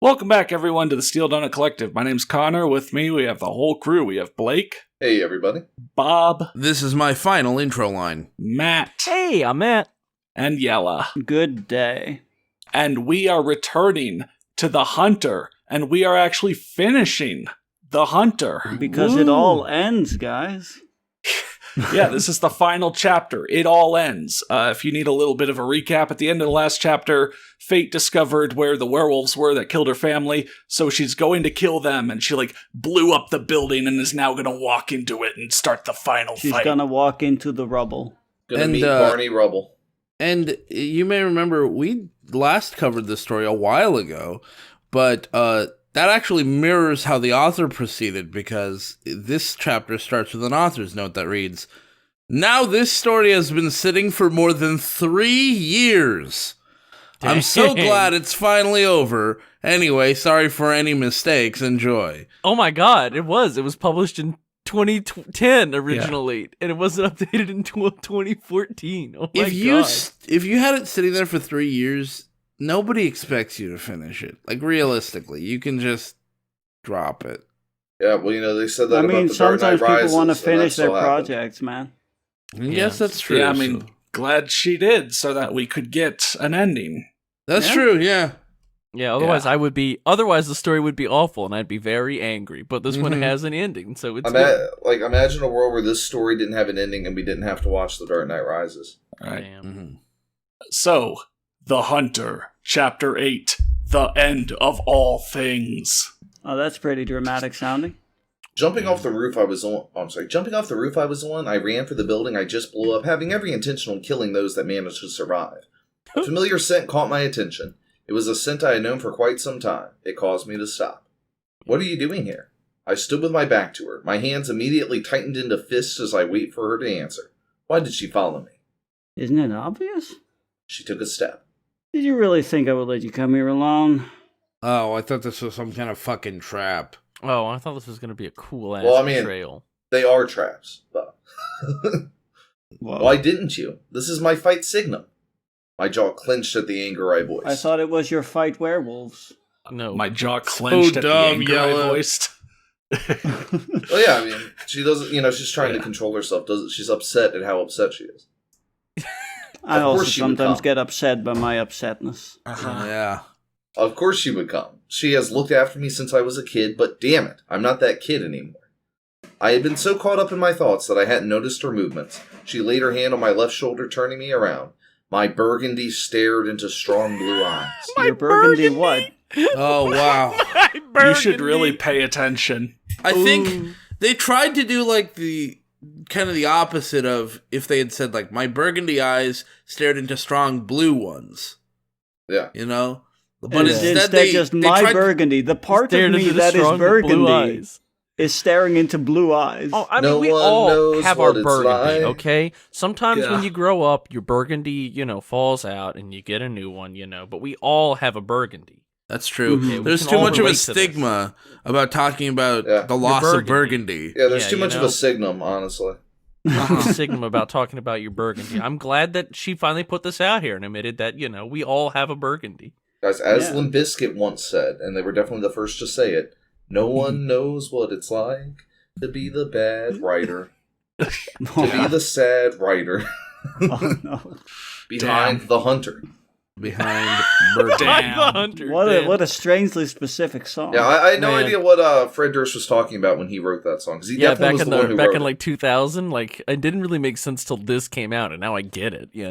Welcome back, everyone, to the Steel Donut Collective. My name's Connor. With me, we have the whole crew. We have Blake. Hey, everybody. Bob. This is my final intro line. Matt. Hey, I'm Matt. And Yella. Good day. And we are returning to The Hunter. And we are actually finishing The Hunter. Because it all ends, guys. Yeah, this is the final chapter. It all ends. If you need a little bit of a recap, at the end of the last chapter, Fate discovered where the werewolves were that killed her family, so she's going to kill them, and she, blew up the building and is now going to walk into it and start the final fight. She's gonna walk into the rubble. Gonna meet Barney Rubble. And you may remember, we last covered this story a while ago, but that actually mirrors how the author proceeded, because this chapter starts with an author's note that reads, "Now this story has been sitting for more than 3 years. Dang. I'm so glad it's finally over. Anyway, sorry for any mistakes. Enjoy." Oh my god, it was published in 2010 originally, and it wasn't updated until 2014. Oh my god. If you had it sitting there for 3 years, nobody expects you to finish it. Realistically, you can just drop it. Yeah, well, they said that about the Dark Knight sometimes Rises. people want to finish their happened. projects, man. Yes, that's true. Yeah, glad she did, so that we could get an ending. That's Yeah. true, yeah. Yeah, otherwise otherwise the story would be awful and I'd be very angry, but this one has an ending, so it's good. Imagine a world where this story didn't have an ending and we didn't have to watch The Dark Knight Rises. All right. Damn. Mm-hmm. So, The Hunter, Chapter 8, The End of All Things. Oh, that's pretty dramatic sounding. Jumping off the roof I was on, I ran for the building I just blew up, having every intention on killing those that managed to survive. A familiar scent caught my attention. It was a scent I had known for quite some time. It caused me to stop. "What are you doing here?" I stood with my back to her. My hands immediately tightened into fists as I wait for her to answer. Why did she follow me? Isn't it obvious? She took a step. Did you really think I would let you come here alone? Oh, I thought this was some kind of fucking trap. Oh, I thought this was going to be a cool ass trail. They are traps, but... Whoa. Why didn't you? This is my fight signal. My jaw clenched at the anger I voiced. I thought it was your fight werewolves. No. My jaw clenched at the anger I Yella. voiced. Well, yeah, she doesn't, she's trying to control herself. She's upset at how upset she is. I Of also course she would sometimes come. get upset by my upsetness. Yeah. Of course she would come. She has looked after me since I was a kid, but damn it, I'm not that kid anymore. I had been so caught up in my thoughts that I hadn't noticed her movements. She laid her hand on my left shoulder, turning me around. My burgundy stared into strong blue eyes. Your burgundy what? Oh, wow. You should really pay attention. I think they tried to do, the kind of the opposite of if they had said, my burgundy eyes stared into strong blue ones. Yeah. But instead they just they my tried burgundy. The part Stared of me into the that is strong blue burgundy eyes. is staring into blue eyes. Oh, I No mean, we one all knows have what our it's burgundy, like. okay? Sometimes Yeah. when you grow up, your burgundy, falls out and you get a new one, but we all have a burgundy. That's true. Mhm. Yeah, we There's can too all much of a relate to this. stigma about talking about Yeah. the loss of burgundy. burgundy. Yeah, there's Yeah, too much of know. a signum, honestly. Sigma about talking about your burgundy. I'm glad that she finally put this out here and admitted that, we all have a burgundy. Guys, as Yeah. Limp Bizkit once said, and they were definitely the first to say it, no one knows what it's like to be the bad writer, to be the sad writer Oh, no. behind the hunter. Behind burgundy. Damn. The hunter. What a strangely specific song. Yeah, I had no Man. idea what Fred Durst was talking about when he wrote that song. 'Cause he Yeah, definitely back was in the one who back wrote in it. 2000, it didn't really make sense till this came out, and now I get it. Yeah,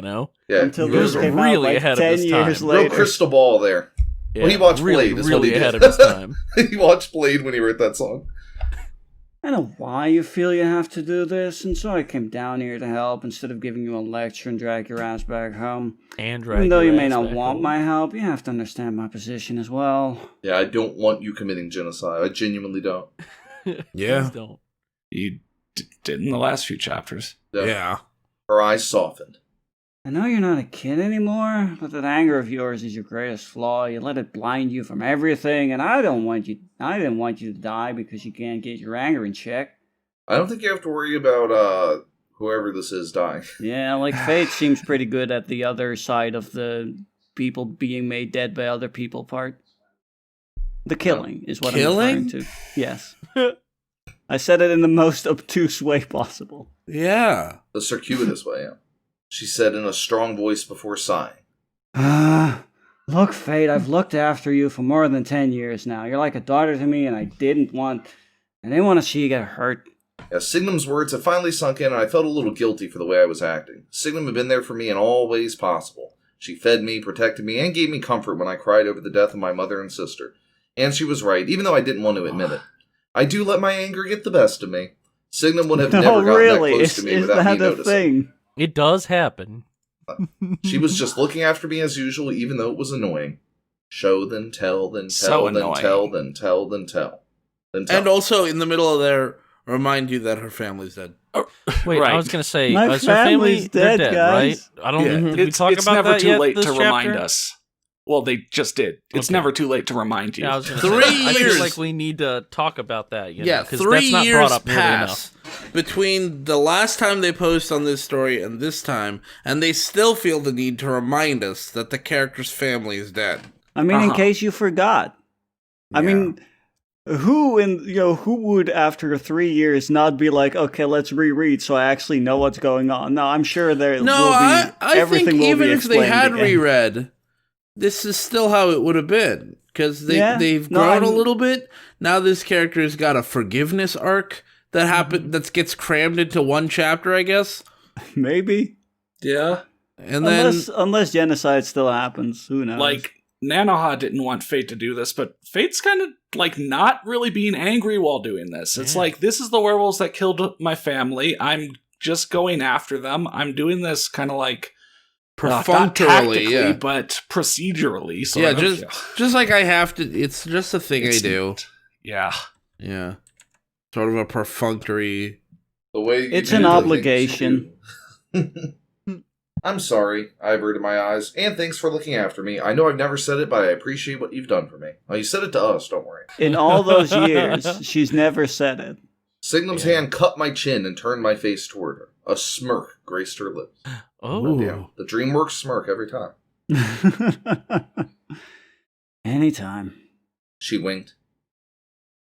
Until he this was came really out ahead of 10 his years time. real later. crystal ball there. Yeah, When he watched really, Blade, is what really he did. ahead of his time. He watched Blade when he wrote that song. I know why you feel you have to do this, and so I came down here to help instead of giving you a lecture and drag your ass back home. And Even though you may not back want home. my help, you have to understand my position as well. Yeah, I don't want you committing genocide. I genuinely don't. Yeah. Please don't. You did in the last few chapters. Yeah. Her eyes softened. I know you're not a kid anymore, but that anger of yours is your greatest flaw. You let it blind you from everything, and I didn't want you to die because you can't get your anger in check. I don't think you have to worry about whoever this is dying. Yeah, Fate seems pretty good at the other side of the people being made dead by other people part. The killing is what Killing? I'm referring to. Yes. I said it in the most obtuse way possible. Yeah. The circuitous way, yeah. She said in a strong voice before sighing. Look, Fate, I've looked after you for more than 10 years now. You're like a daughter to me, and I didn't want to see you get hurt. Yeah, Signum's words had finally sunk in, and I felt a little guilty for the way I was acting. Signum had been there for me in all ways possible. She fed me, protected me, and gave me comfort when I cried over the death of my mother and sister. And she was right, even though I didn't want to admit it. I do let my anger get the best of me. Signum would have never gotten that close to me without me noticing. Thing? It does happen. She was just looking after me as usual, even though it was annoying. Show, then tell, then tell, So then annoying. tell, then tell, then tell. Then tell. And also in the middle of there, remind you that her family's dead. Wait, Right. I was gonna say, My is her family family's dead, they're dead, guys. right? I don't. Yeah. Did we talk It's about never that too yet late this to remind chapter? us. Well, they just did. It's Okay. never too late to remind you. Yeah, I was gonna 3 say, I years. feel like we need to talk about that. You know, Yeah, 'cause 3 that's not years brought up nearly enough. pass between the last time they post on this story and this time, and they still feel the need to remind us that the character's family is dead. I mean, in Uh-huh. case you forgot. I mean, who would after 3 years not be like, okay, let's reread so I actually know what's going on? No, I'm sure there will be. I everything think will even be if they explained had again. reread, this is still how it would have been. Because they've grown a little bit. Now this character's got a forgiveness arc that gets crammed into one chapter, I guess. Maybe. Yeah. And then Unless genocide still happens, who knows? Like, Nanoha didn't want Fate to do this, but Fate's kind of, like, not really being angry while doing this. It's like, this is the werewolves that killed my family. I'm just going after them. I'm doing this kind of like... not perfunctorily, tactically, yeah. but procedurally. Sort Yeah, of. just like I have to. It's just a thing I do. Yeah. Yeah, sort of a perfunctory. the way you It's do an the things obligation. you do. I'm sorry, I averted my eyes, and thanks for looking after me. I know I've never said it, but I appreciate what you've done for me. Well, you said it to us, don't worry. In all those years, she's never said it. Signum's hand cut my chin and turned my face toward her. A smirk graced her lips. Oh, Ooh. Damn, the DreamWorks smirk every time. Anytime. She winked.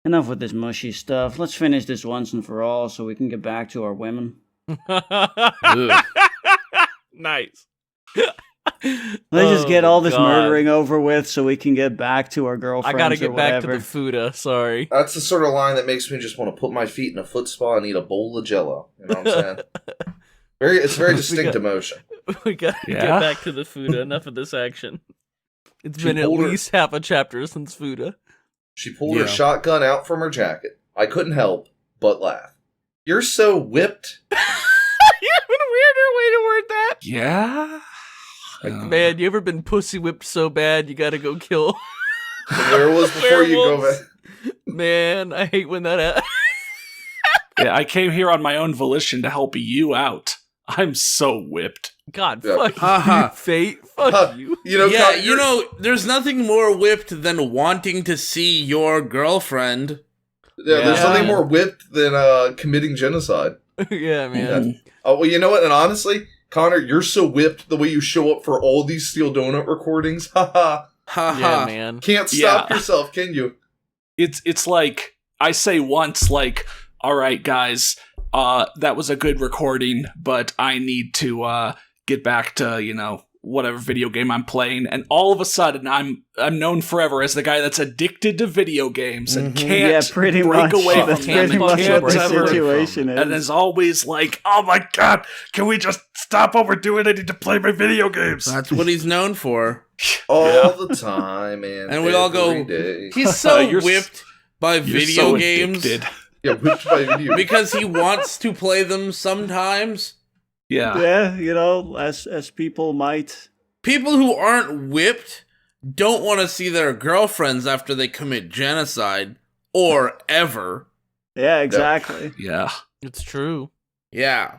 Enough with this mushy stuff. Let's finish this once and for all so we can get back to our women. Ugh. nice. Let's just get all this God. murdering over with so we can get back to our I girlfriends gotta or get back to whatever. the Fuda. Sorry. That's the sort of line that makes me just want to put my feet in a foot spa and eat a bowl of Jello. You know what I'm saying? It's very distinct emotion. We gotta Yeah? get back to the Fuda. Enough of this action. It's She been at pulled her- least half a chapter since Fuda. She pulled Yeah. her shotgun out from her jacket. I couldn't help but laugh. You're so whipped. You have a weirder way to word that. Yeah. Man, you ever been pussy whipped so bad you gotta go kill? Where was before you go Werewolves. back? Man, I hate when that happens. Yeah, I came here on my own volition to help you out. I'm so whipped. God, Yeah. fuck Haha. you, Fate. Fuck you. You know, Yeah, Kyle, you know, there's nothing more whipped than wanting to see your girlfriend. Yeah, there's Yeah. nothing more whipped than committing genocide. Yeah, man. Oh, well, you know what? And honestly, Connor, you're so whipped the way you show up for all these Steel Donut recordings. Haha. Haha. Yeah, man. Can't stop Yeah. yourself, can you? It's like I say once, like, all right, guys, that was a good recording, but I need to get back to, whatever video game I'm playing, and all of a sudden I'm known forever as the guy that's addicted to video games and can't Yeah, pretty break much. away That's from them. pretty and much can't what the ever- situation is. And is always like, oh my god, can we just stop what we're doing? I need to play my video games. That's what he's known for. All the time, and we all go, every day. He's so You're whipped by You're video so games addicted. Yeah, whipped by video. because he wants to play them sometimes. Yeah. Yeah, as people might. People who aren't whipped don't want to see their girlfriends after they commit genocide or ever. Yeah, exactly. Yeah. It's true. Yeah.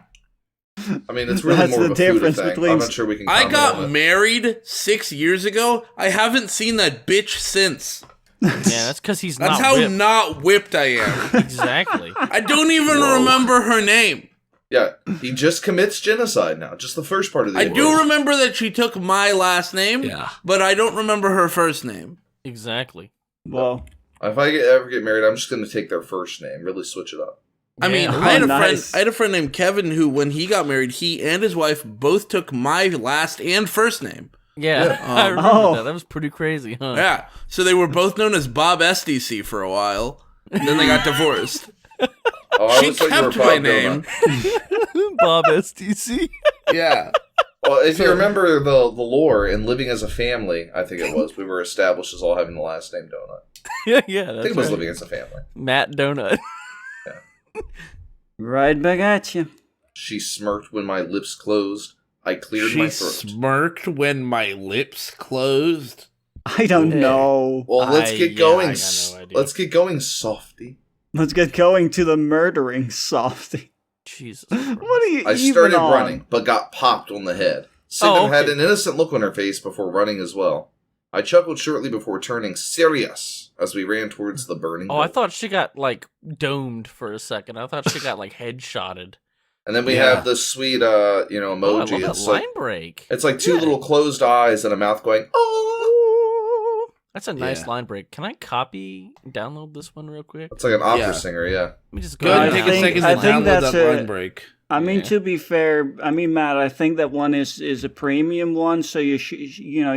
I mean, it's really That's more the of a Fuda difference thing. between- I'm not sure we can I comment got on it. married 6 years ago. I haven't seen that bitch since. Yeah, that's because he's That's not how whipped. not whipped I am. Exactly. I don't even remember her name. Yeah, he just commits genocide now. Just the first part of the I do remember that she took my last name, Yeah. but I don't remember her first name. Exactly. Well, If I ever get married, I'm just going to take their first name. Really switch it up. I mean, Yeah. I had a nice. friend. I had a friend named Kevin who, when he got married, he and his wife both took my last and first name. Yeah, I remember Oh. that. That was pretty crazy, huh? Yeah, so they were both known as Bob SDC for a while. And then they got divorced. Oh, I She always thought you were kept my Bob name. Donut. Bob STC. Yeah. Well, if you remember the lore in Living as a Family, I think it was, we were established as all having the last name Donut. yeah, I that's think it was right. Living as a Family. Matt Donut. right back at you. She smirked when my lips closed. I cleared She my throat. smirked when my lips closed. I don't Yeah. know. Well, let's I get got going. no idea. Let's get going, softy. Let's get going to the murdering, Softy. Jesus. What are you I even started on? running, but got popped on the head. Signum had okay. an innocent look on her face before running as well. I chuckled shortly before turning serious as we ran towards the burning Oh, I building. thought she got, like, domed for a second. I thought she got, like, headshotted. And then we Yeah. have this sweet, Oh, I emoji. love that It's line like break. it's like two Yeah. little closed eyes and a mouth going, oh. That's a nice Yeah. line break. Can I copy, download this one real quick? It's like an opera Yeah. singer, yeah. Let me just Go go ahead I and take a think- second I to think download that's that a- line break. I mean, Yeah. to be fair, Matt, I think that one is a premium one, so you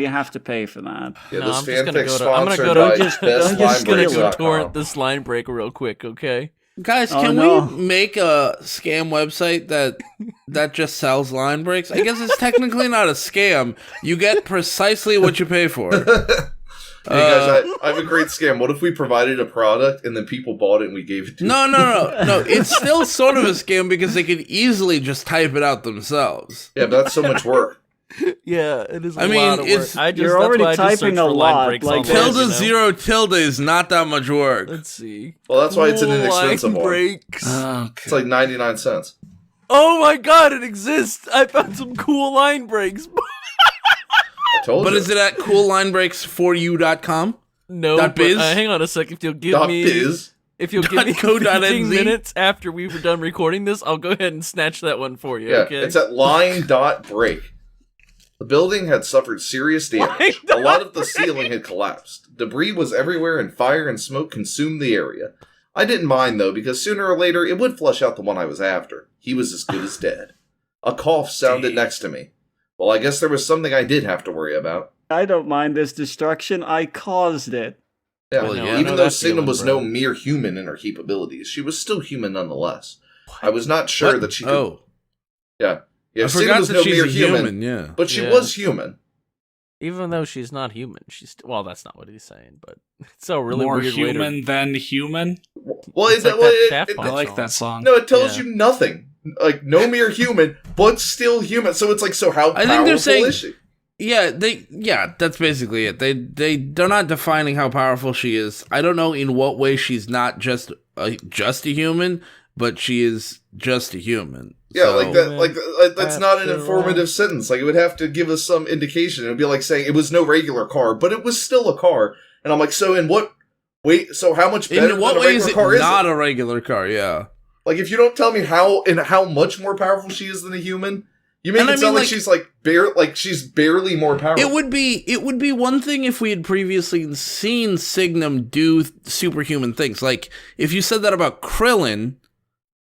have to pay for that. Yeah, No, this I'm just gonna fanfic go to- I'm gonna sponsored go to- by Don't just go I'm just gonna go bestlinebreaks.com. torrent this line break real quick, okay? Guys, Oh, can no. we make a scam website that just sells line breaks? I guess it's technically not a scam. You get precisely what you pay for. Hey guys, I have a great scam. What if we provided a product and then people bought it and we gave it to them? No. It's still sort of a scam because they could easily just type it out themselves. Yeah, but that's so much work. Yeah, it is a I mean, lot of work. it's- I just, You're that's already why I just typing search a for line lot, breaks like online, Tilde you know? zero tilde is not that much work. Let's see. Well, that's why it's an Cool inexpensive line one. breaks. It's like 99 cents. Oh my god, it exists! I found some cool line breaks. I told But you. is it at coollinebreaks4u.com? No, Dot but, biz? hang on a sec. If you'll give Dot me, biz? if you'll give Dot me co dot 15 NZ? minutes after we were done recording this, I'll go ahead and snatch that one for you. Yeah, okay? it's at line.break. The building had suffered serious damage. A lot of the ceiling had collapsed. Debris was everywhere and fire and smoke consumed the area. I didn't mind though, because sooner or later it would flush out the one I was after. He was as good as dead. A cough sounded next to me. Well, I guess there was something I did have to worry about. I don't mind this destruction. I caused it. Yeah, Well, yeah. I even know though that Signum feeling, was bro. no mere human in her capabilities, she was still human nonetheless. I was not sure What? that she could... Oh, Yeah. I Signum forgot was that no she's mere a human. Yeah. but she Yeah. was human. Even though she's not human, she's well. That's not what he's saying, but it's a really More weird way human to. than human. Well, It's like that Daft I Punk like song. that song. no, it tells Yeah. you nothing. Like, no mere human, but still human. So it's like, so how I powerful think they're saying- is she? Yeah, that's basically it. They're not defining how powerful she is. I don't know in what way she's not just a human, but she is just a human. Yeah, So- like that. Like that's not an After informative all. sentence. Like, it would have to give us some indication. It would be like saying it was no regular car, but it was still a car. And I'm like, so in what? Wait, so how much better In what than a way is regular it car is not it? a regular car? Yeah. Like, if you don't tell me how much more powerful she is than a human, you make And it I sound mean, like she's barely more powerful. It would be one thing if we had previously seen Signum do superhuman things. Like if you said that about Krillin,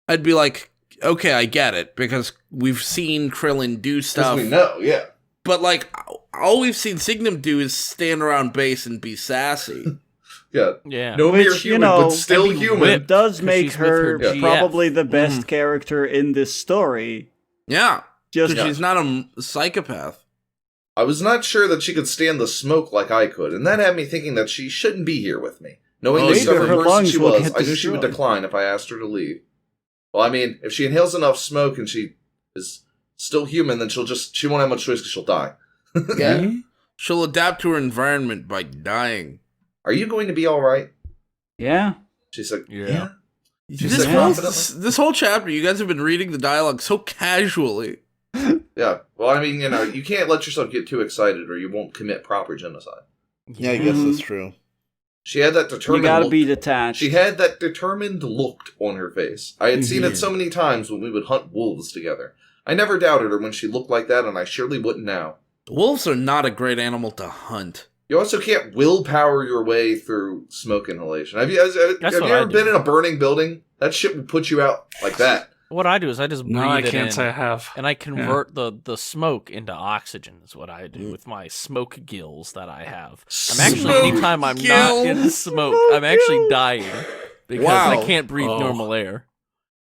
I'd be like, okay, I get it because we've seen Krillin do Because stuff. we know, yeah. But like all we've seen Signum do is stand around base and be sassy. Yeah. Yeah. No mere Which, you human, know, but still and be human. whipped. It does 'Cause make she's with her her GF. probably the best Mhm. character in this story. Yeah. Just Because she's not a psychopath. I was not sure that she could stand the smoke like I could, and that had me thinking that she shouldn't be here with me. Knowing Oh, the maybe stubborn her person lungs she will was, get I knew she would destroyed. decline if I asked her to leave. Well, I mean, if she inhales enough smoke and she is still human, then she won't have much choice because she'll die. Yeah. She'll adapt to her environment by dying. Are you going to be alright? yeah. She's like, Yeah. yeah. She This said whole, confidently. this whole chapter, you guys have been reading the dialogue so casually. Yeah. Well, I mean, you can't let yourself get too excited or you won't commit proper genocide. Yeah, I guess Mhm. that's true. She had that You determined gotta look. be detached. She had that determined look on her face. I had seen Yeah. it so many times when we would hunt wolves together. I never doubted her when she looked like that, and I surely wouldn't now. Wolves are not a great animal to hunt. You also can't willpower your way through smoke inhalation. Have you That's what ever I do. been in a burning building? That shit will put you out like that. What I do is I just breathe No, I it can't in, say I have. and I convert the smoke into oxygen. Is what I do with my smoke gills that I have. I'm actually Smoke anytime I'm not in gills? smoke, I'm actually dying because I Wow. can't breathe Oh. normal air.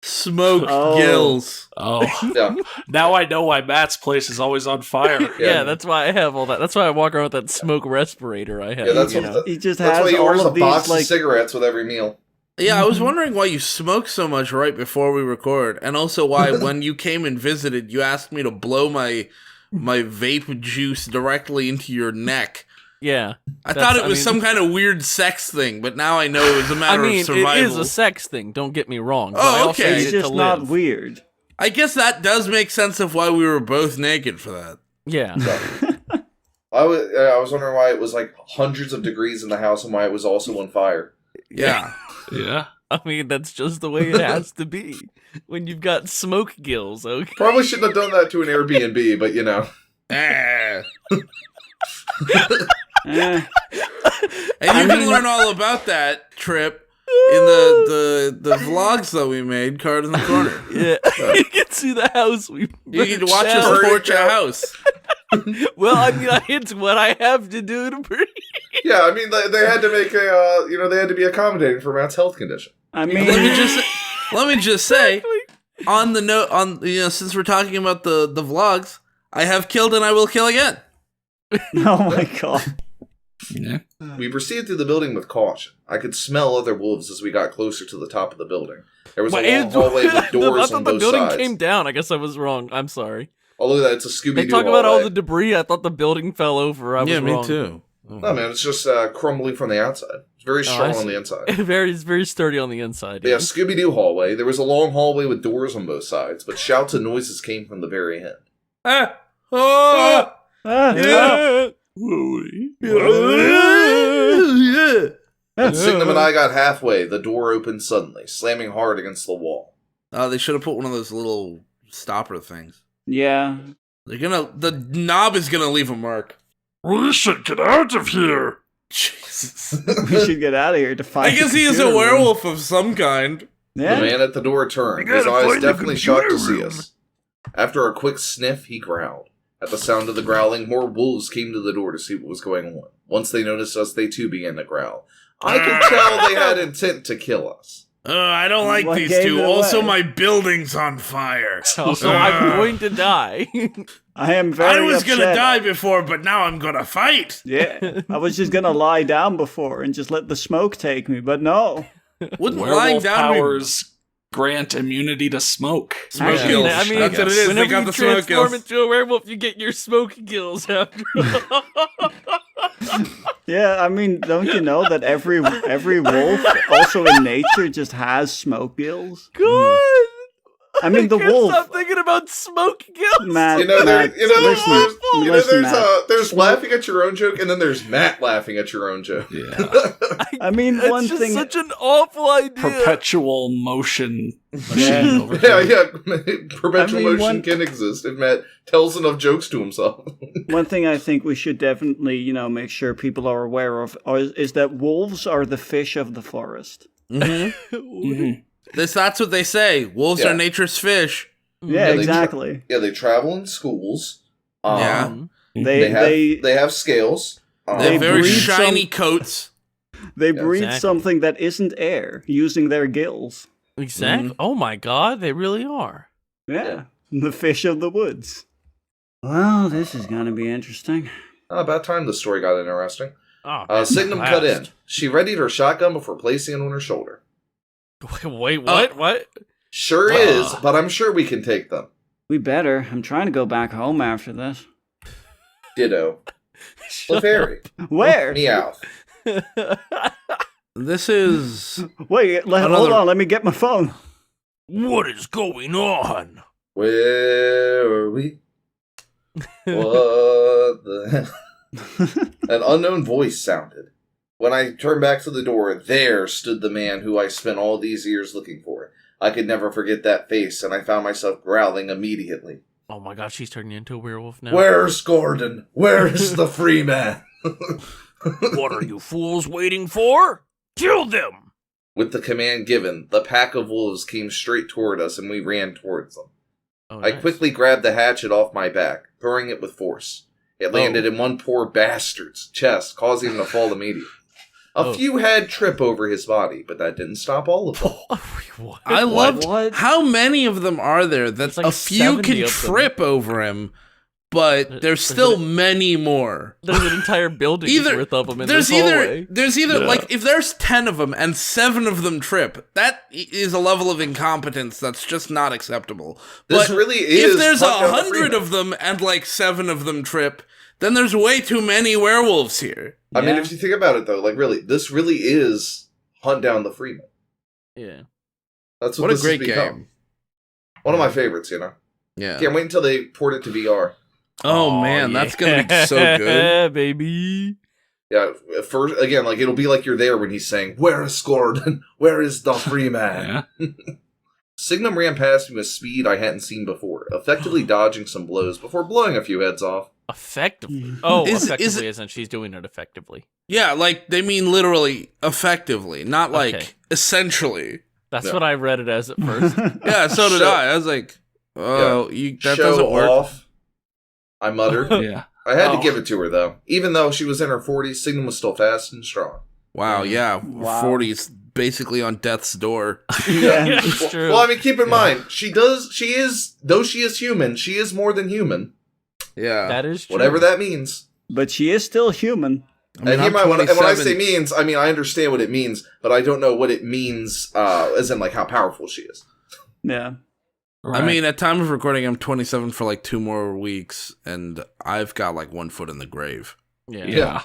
Smoke Oh. gills. Oh, Yeah. now I know why Matt's place is always on fire. Yeah, that's why I have all that. That's why I walk around with that smoke respirator I have. Yeah, that's you what know? He just that's has why he all orders a of these box like of cigarettes with every meal. Yeah, I was wondering why you smoke so much right before we record, and also why when you came and visited, you asked me to blow my vape juice directly into your neck. Yeah. I That's- thought it I was mean- some kind of weird sex thing, but now I know it was a I matter mean, of survival. it is a sex thing. Don't get me wrong. But Oh, I also okay. need it's it just to not live. weird. I guess that does make sense of why we were both naked for that. Yeah. I was wondering why it was like hundreds of degrees in the house and why it was also on fire. Yeah. Yeah. I mean, that's just the way it has to be when you've got smoke gills. Okay. Probably shouldn't have done that to an Airbnb, but you know. Ah. Eh, And you can learn all about that trip in the vlogs that we made, Card in the Corner. Yeah, you can see the house we. You can watch burnt us down. torch a house. Well, I mean, it's what I have to do to breathe. Yeah, I mean they had to make they had to be accommodating for Matt's health condition. I mean, Let me just say, on the note, since we're talking about the vlogs, I have killed and I will kill again. oh my god. Yeah. We proceeded through the building with caution. I could smell other wolves as we got closer to the top of the building. There was a long hallway with I doors thought on the both building sides. came down. I guess I was wrong. I'm sorry. Oh, look at that. It's a Scooby-Doo They talk about all hallway. the debris. I thought the building fell over. I was wrong. too. No, man, it's just crumbly from the outside. It's very strong on the inside. It's very sturdy on the inside. But yeah, Scooby-Doo hallway. There was a long hallway with doors on both sides, but shouts and noises came from the very end. Ah! Oh! Ah, Yeah! Yeah! When Signum and I got halfway, the door opened suddenly, slamming hard against the wall. They should have put one of those little stopper things. yeah. The knob is gonna leave a mark. We should get out of here. Jesus. We should get out of here to find I guess the he is a computer room. werewolf of some kind. Yeah. The man at the door turned, We his gotta eyes find the definitely shocked to see computer us. After a quick sniff, he growled. At the sound of the growling, more wolves came to the door to see what was going on. Once they noticed us, they too began to growl. I could tell they had intent to kill us. I don't like What these gave two. it Also, away? my building's on fire. Also, I'm going to die. I am very I was gonna upset. die before, but now I'm gonna fight. Yeah. I was just gonna lie down before and just let the smoke take me, but no. Wouldn't lying Werewolf down powers grant immunity to smoke. Smoke Actually, gills. I mean, That's what it is. They whenever got you the smoke transform gills. into a werewolf, you get your smoke gills after. Yeah, I mean, don't you know that every wolf also in nature just has smoke gills? God. I mean, the I can't wolf. Stop thinking about smoke gills. Matt, You know, Matt, listen, Matt. there's laughing at your own joke, and then there's Matt laughing at your own joke. Yeah. I mean, That's one just thing. such an awful idea. Perpetual motion machine Yeah. over here. Yeah, perpetual I mean, motion one- can exist if Matt tells enough jokes to himself. One thing I think we should definitely, make sure people are aware of is that wolves are the fish of the forest. Mm-hmm. Mhm. That's what they say. Wolves Yeah. are nature's fish. Yeah, they exactly. Yeah, they travel in schools. Yeah. They have scales. They have very breed shiny some- coats. They breathe exactly. something that isn't air using their gills. Exactly. Mhm. Oh my God, they really are. Yeah, the fish of the woods. Well, this is gonna be interesting. About time the story got interesting. Oh, Signum at cut in. last. She readied her shotgun before placing it on her shoulder. Wait, what? What? Sure is, but I'm sure we can take them. We better. I'm trying to go back home after this. Ditto. Shut Clefairy. Where? Meow. This is Wait, hold Another- on. Let me get my phone. What is going on? Where are we? What the hell? An unknown voice sounded. When I turned back to the door, there stood the man who I spent all these years looking for. I could never forget that face, and I found myself growling immediately. Oh my God, she's turning into a werewolf now. Where's Gordon? Where is the free man? What are you fools waiting for? Kill them! With the command given, the pack of wolves came straight toward us, and we ran towards them. Oh, I nice. quickly grabbed the hatchet off my back, throwing it with force. It landed in one poor bastard's chest, causing him to fall immediately. A few had trip over his body, but that didn't stop all of them. What? I loved What? how many of them are there that There's like a few 70 can of them. trip over him, but there's There's still many more. There's an entire building's worth of them in this hallway. There's either like if there's 10 of them and 7 of them trip, that is a level of incompetence that's just not acceptable. This But really is if there's Hunt Down the 100 Freeman. of them and like 7 of them trip, then there's way too many werewolves here. I mean, Yeah. if you think about it, though, like, really, this really is Hunt Down the Freeman. Yeah. That's What what a this great has become. game. One of my favorites, you know? Yeah. Can't wait until they port it to VR. Oh man, that's gonna be so good. Yeah, baby. Yeah, first, again, like, it'll be like you're there when he's saying, "Where is Gordon? Where is the Freeman?" Yeah. Signum ran past me with speed I hadn't seen before, effectively dodging some blows before blowing a few heads off. Effectively. Oh, Is effectively it- isn't she's doing it effectively. Yeah, like they mean literally effectively, not like Okay. essentially. That's No. what I read it as at first. Yeah, so did Show- I. I was like, oh, that Show doesn't work. off, I muttered. Yeah. I had Oh. to give it to her, though. Even though she was in her 40s, Signum was still fast and strong. Wow, yeah, Wow. 40's basically on death's door. Yeah. It's true. Well, I mean, keep in mind, though she is human, she is more than human. Yeah. That is true. Whatever that means. But she is still human. I mean, And I'm when I 27. say means, I mean, I understand what it means, but I don't know what it means, as in, like, how powerful she is. Yeah. I mean, at time of recording, I'm 27 for like 2 more weeks, and I've got like 1 foot in the grave. Yeah. yeah.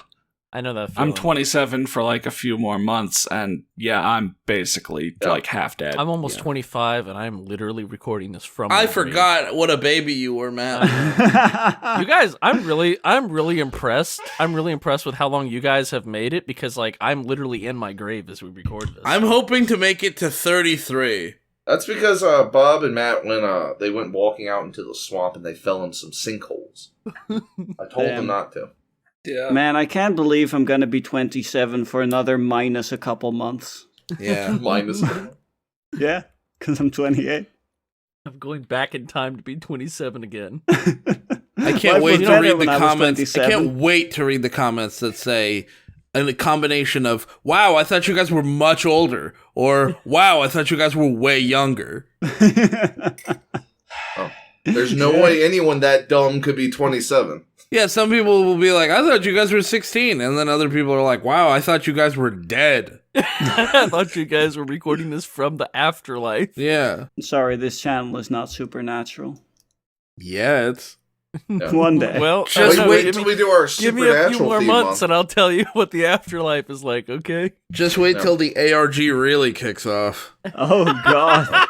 I know that I'm feeling. 27 for like a few more months, and yeah, I'm basically Yeah. like half dead. I'm almost Yeah. 25, and I'm literally recording this from. I my grave. forgot what a baby you were, Matt. You guys, I'm really impressed. I'm really impressed with how long you guys have made it because, like, I'm literally in my grave as we record this. I'm hoping to make it to 33. That's because Bob and Matt they went walking out into the swamp and they fell in some sinkholes. I told them Damn. not to. yeah. Man, I can't believe I'm going to be 27 for another minus a couple months. Yeah. Minus. Yeah, because I'm 28. I'm going back in time to be 27 again. I can't Life wait was to better read when the I was comments. I 27. can't wait to read the comments that say a combination of "Wow, I thought you guys were much older," or "Wow, I thought you guys were way younger." There's no way anyone that dumb could be 27. Yeah, some people will be like, "I thought you guys were 16," and then other people are like, "Wow, I thought you guys were dead." I thought you guys were recording this from the afterlife. Yeah. Sorry, this channel is not supernatural. Yeah, it's Yeah. One day. Well, Just Wait wait until we do our give me a few supernatural more theme months, month. and I'll tell you what the afterlife is like. Okay. just wait No. till the ARG really kicks off. Oh, God.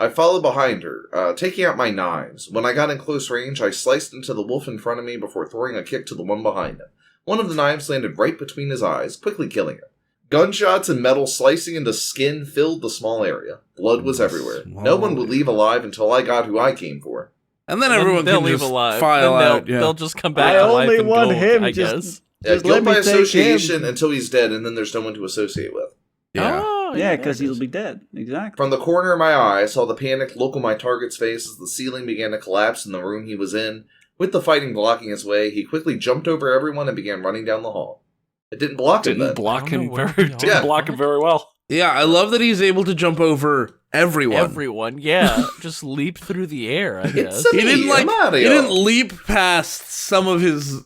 I followed behind her, taking out my knives. When I got in close range, I sliced into the wolf in front of me before throwing a kick to the one behind him. One of the knives landed right between his eyes, quickly killing him. Gunshots and metal slicing into skin filled the small area. Blood was everywhere. No one would leave alive until I got who I came for. And then And everyone they'll can leave just alive. file Then out. Yeah. They'll just come back I to life only and want gold, him, I just- guess. Yeah, Just guilt let by me take association him. until he's dead, and then there's no one to associate with. Yeah. Oh, Yeah, there because it he'll is. be dead. Exactly. From the corner of my eye, I saw the panicked look on my target's face as the ceiling began to collapse in the room he was in. With the fighting blocking his way, he quickly jumped over everyone and began running down the hall. It didn't block him Didn't then. block I don't him know where very. we are. Didn't Yeah. block him very well. Yeah, I love that he's able to jump over everyone. Everyone, yeah, just leap through the air. I guess. It's a He didn't me, like Mario. he didn't leap past some of his,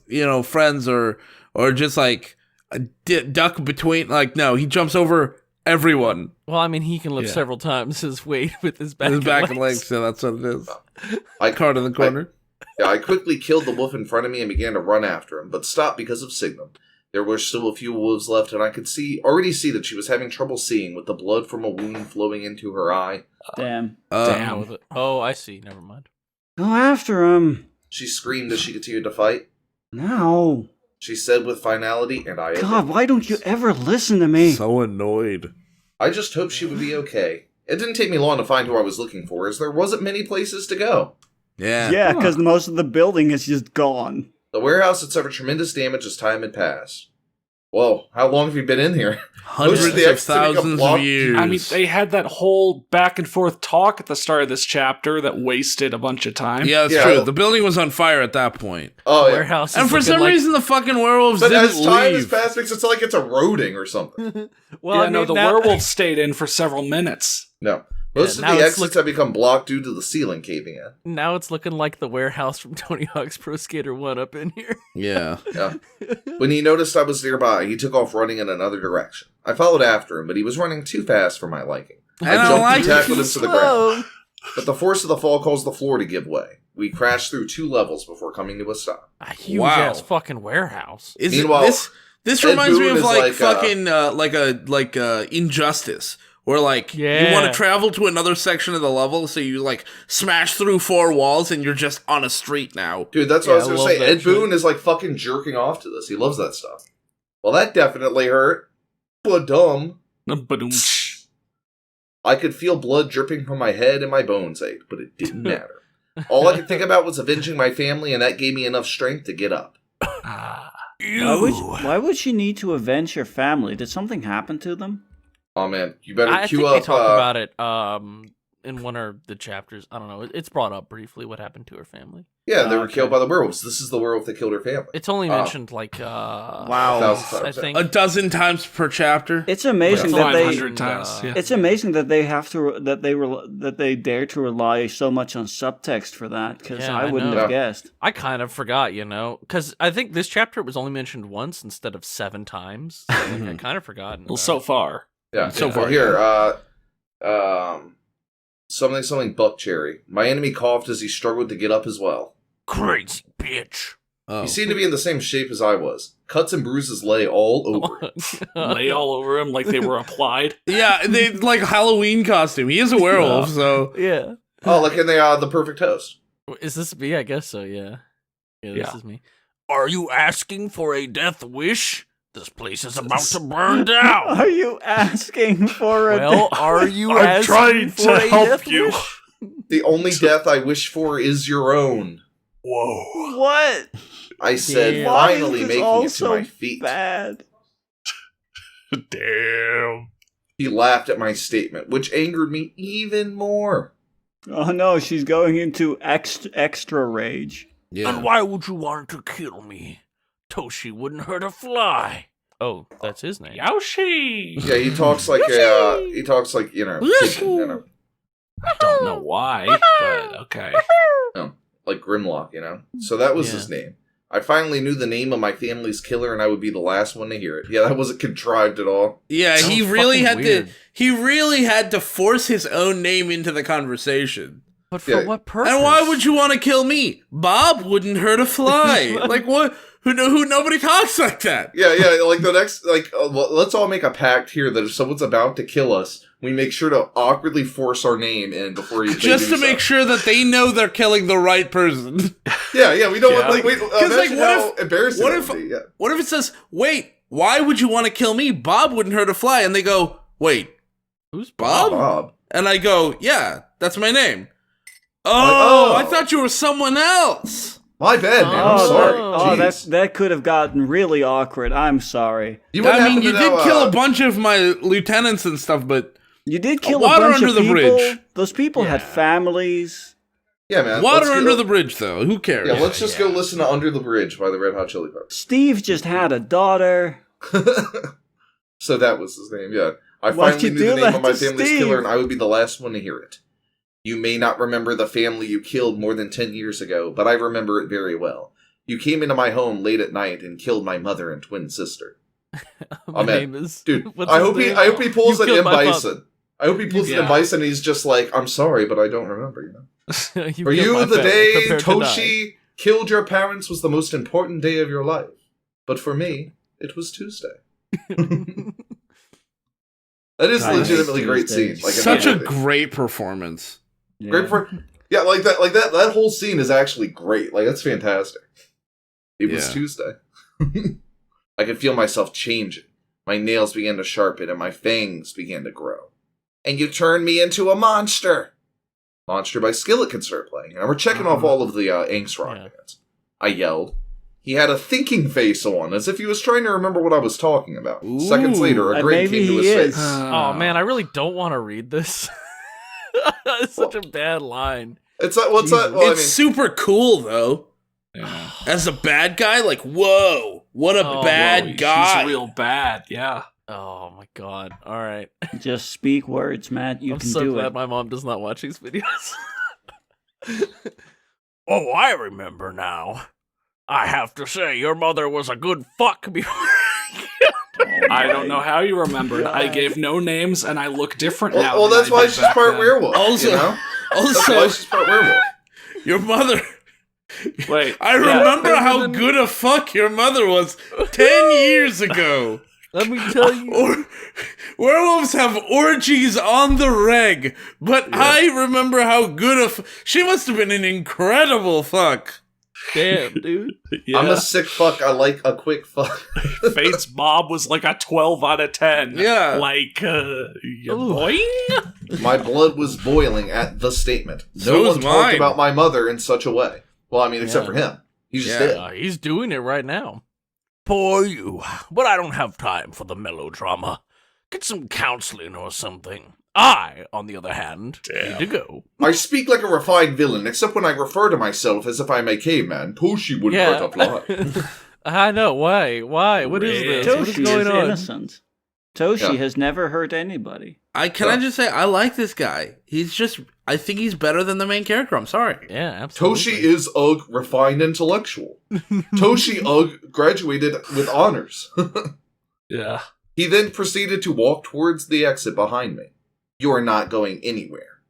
friends or just like duck between no, he jumps over everyone. Well, I mean, he can lift Yeah. several times his weight with his back. His and back legs. and legs, so that's what it is. I, Card in the corner. I quickly killed the wolf in front of me and began to run after him, but stopped because of Signum. There were still a few wolves left, and I could already see that she was having trouble seeing, with the blood from a wound flowing into her eye. Damn. Damn. Oh, I see. Never mind. Go after him. She screamed as she continued to fight. No. She said with finality, and I God, why don't you ever listen to me? So annoyed. I just hoped she would be okay. It didn't take me long to find who I was looking for, as there wasn't many places to go. Yeah. Yeah, because most of the building is just gone. The warehouse had suffered tremendous damage as time had passed. Whoa, how long have you been in here? Hundreds of the of exits to become thousands of blocked. years. I mean, they had that whole back and forth talk at the start of this chapter that wasted a bunch of time. Yeah, that's Yeah. true. The building was on fire at that point. Oh, yeah. Warehouse. And is for looking some like- reason, the fucking werewolves But didn't as time has leave. passed, makes it sound like it's eroding or something. well, Yeah, I mean, no, the now- werewolves stayed in for several minutes. No. Most now of the it's exits have become blocked due to the ceiling caving in. Now it's looking like the warehouse from Tony Hawk's Pro Skater 1 up in here. Yeah. Yeah. When he noticed I was nearby, he took off running in another direction. I followed after him, but he was running too fast for my liking. I I don't jumped like and tackled him to the Slow. ground. But the force of the fall caused the floor to give way. We crashed through 2 levels before coming to a stop. A huge Wow. ass fucking warehouse. Is Meanwhile, this Ed reminds me Boon of is like like, fucking like Injustice, where like you Yeah. want to travel to another section of the level, so you like smash through 4 walls and you're just on a street now. Dude, that's Yeah, what I was I going to love say. that Ed shit. Boon is like fucking jerking off to this. He loves that stuff. Well, that definitely hurt. But dumb. Ba-doom-tsh. I could feel blood dripping from my head and my bones ached, but it didn't matter. All I could think about was avenging my family, and that gave me enough strength to get up. Why would you need to avenge your family? Did something happen to them? Oh man, you better I queue think up. they talk about it in one of the chapters. I don't know. It's brought up briefly what happened to her family. Yeah, they were Okay. killed by the werewolves. This is the werewolf that killed her family. It's only Oh. mentioned like Wow. 1,000 times, I think. A dozen times per chapter. It's amazing It's that they. 500 times, yeah. It's amazing that they have to that they dare to rely so much on subtext for that, because Yeah, I I wouldn't know. have guessed. I kind of forgot, because I think this chapter was only mentioned once instead of 7 times. So, like, I kind of forgotten. Well, about so it. far. Yeah. So Well, far, here, something Buck Cherry. My enemy coughed as he struggled to get up as well. Crazy bitch. Oh. He seemed to be in the same shape as I was. Cuts and bruises lay all over him. Lay all over him like they were applied. Yeah, they like Halloween costume. He is a werewolf, so Yeah. Oh, like in the Perfect Toast. Is this me? I guess so, yeah. Yeah, this Yeah. is me. Are you asking for a death wish? This place is about to burn down. Are you asking for a? Well, are you I'm asking trying for to a help death you. wish? The only death I wish for is your own. Whoa. What? I said, Yeah. Why is finally this making all it to so my feet. bad? Damn. He laughed at my statement, which angered me even more. Oh no, she's going into extra rage. yeah. And why would you want to kill me? Toshi wouldn't hurt a fly. Oh, that's his name. Yoshi. Yeah, he talks like kid, I don't know why, but okay. like Grimlock, So that was Yeah. his name. I finally knew the name of my family's killer, and I would be the last one to hear it. Yeah, that wasn't contrived at all. Yeah, That he was really fucking had weird. to. He really had to force his own name into the conversation. But for Yeah. what purpose? And why would you want to kill me? Bob wouldn't hurt a fly. Like what? Who nobody talks like that. Yeah, like the next, let's all make a pact here that if someone's about to kill us, we make sure to awkwardly force our name in before you Just to make sure that they know they're killing the right person. Yeah, we don't Yeah. want, imagine what how embarrassing what that if- would be, yeah. What if it says, "Wait, why would you want to kill me? Bob wouldn't hurt a fly." And they go, "Wait, Who's Bob?" Bob. And I go, "Yeah, that's my name." Oh, oh. I thought you were someone else. My bad, man. I'm Oh, sorry. Oh, Jeez. that could have gotten really awkward. I'm sorry. You wouldn't I mean, happen you to did know, kill a bunch of my lieutenants and stuff, but You did kill a Water bunch under of the people. bridge. Those people had Yeah. families. Yeah, man. water let's go- under the bridge, though. Who cares? Yeah, let's just go listen to Under the Bridge by the Red Hot Chili Peppers. Steve just had a daughter. So that was his name, yeah. I Why'd finally you knew do the name that of my to family's Steve? killer, and I would be the last one to hear it. You may not remember the family you killed more than 10 years ago, but I remember it very well. You came into my home late at night and killed my mother and twin sister. My Oh, man. name is Dude, what's I his hope name? I hope he pulls You an killed M. my Bison. I hope he pulls an Yeah. M. Bison and he's just like, I'm sorry, but I don't remember, father. You For killed you, my the family. day Prepare to die. Toshi killed your parents was the most important day of your life. But for me, it was Tuesday. That is I a hate legitimately great Tuesdays. scene. Like, Such a immediately. great performance. Yeah. Great for yeah, like that whole scene is actually great. Like that's fantastic. It was Yeah. Tuesday. I could feel myself changing. My nails began to sharpen and my fangs began to grow. And you turned me into a monster. Monster by Skillet can start playing. And we're checking off all of the Angst Rock Yeah. bands. I yelled. He had a thinking face on, as if he was trying to remember what I was talking about. Ooh, Seconds later, a grin came to his face. Oh man, I really don't want to read this. It's such a bad line. It's like, what's that? Well, It's super cool, though. Yeah. As a bad guy, like, whoa, what a Oh, bad Whoa, guy. He's real bad, yeah. Oh my god. All right. Just speak words, Matt. You I'm can so do glad it. my mom does not watch these videos. Oh, I remember now. I have to say, your mother was a good fuck before. I don't know how you remembered. I gave no names, and I look different now. Well, than that's I why did she's back part then. werewolf. Also- you know? That's why Also, she's part werewolf. your mother. Wait, I yeah. remember how good a fuck your mother was 10 years ago. Let me tell you. Or, werewolves have orgies on the reg, but I remember how good a she must have been an incredible fuck. Damn, dude. Yeah. I'm a sick fuck. I like a quick fuck. Fate's Bob was like a 12 out of 10. Yeah. Like, Ooh. boing. My blood was boiling at the statement. No So one was talked mine. about my mother in such a way. Well, I mean, except Yeah. for him. He's just Yeah. dead. He's doing it right now. Poor you. But I don't have time for the melodrama. Get some counseling or something. I, on the other hand, need to go. I speak like a refined villain, except when I refer to myself as if I'm a caveman. Toshi wouldn't hurt a fly. I know. Why? What is this? What is Toshi going is on? innocent. Toshi Yeah. has never hurt anybody. I just say I like this guy. I think he's better than the main character. I'm sorry. Yeah, absolutely. Toshi is a refined intellectual. Toshi graduated with honors. Yeah. He then proceeded to walk towards the exit behind me. You are not going anywhere.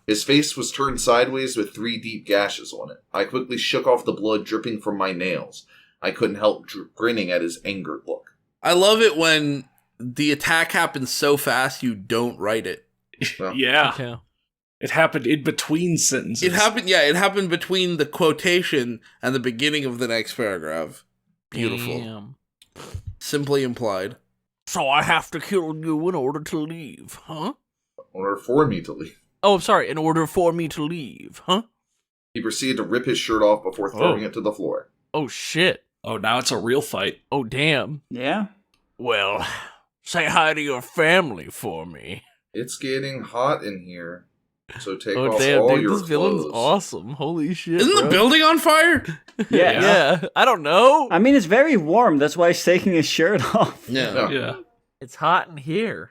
His face was turned sideways with 3 deep gashes on it. I quickly shook off the blood dripping from my nails. I couldn't help grinning at his angered look. I love it when the attack happens so fast you don't write it. Well, Yeah. Yeah. It happened in between sentences. It happened between the quotation and the beginning of the next paragraph. Beautiful. Damn. Simply implied. So I have to kill you in order to leave, huh? in order for me to leave. Oh, I'm sorry. In order for me to leave, huh? He proceeded to rip his shirt off before throwing it to the floor. Oh, shit. Oh, now it's a real fight. Oh, damn. Yeah? Well, say hi to your family for me. It's getting hot in here, so take Oh, off damn, all dude. your This villain's clothes. awesome. Holy shit. Isn't the bro. building on fire? Yeah. Yeah. I don't know. I mean, it's very warm. That's why he's taking his shirt off. Yeah. Yeah. It's hot in here.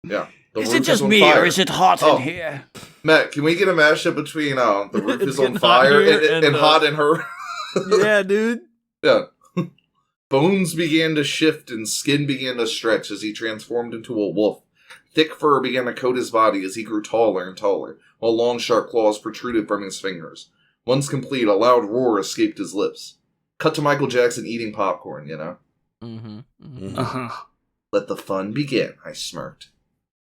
Yeah. The Is roof it just on me, fire. or is it hot Oh. in here? Matt, can we get a mashup between the roof It's is on getting hot fire here and and, hot in her? Yeah, dude. Yeah. Bones began to shift and skin began to stretch as he transformed into a wolf. Thick fur began to coat his body as he grew taller and taller, while long sharp claws protruded from his fingers. Once complete, a loud roar escaped his lips. Cut to Michael Jackson eating popcorn, you know? Mm-hmm. Mm-hmm. Uh-huh. Let the fun begin, I smirked.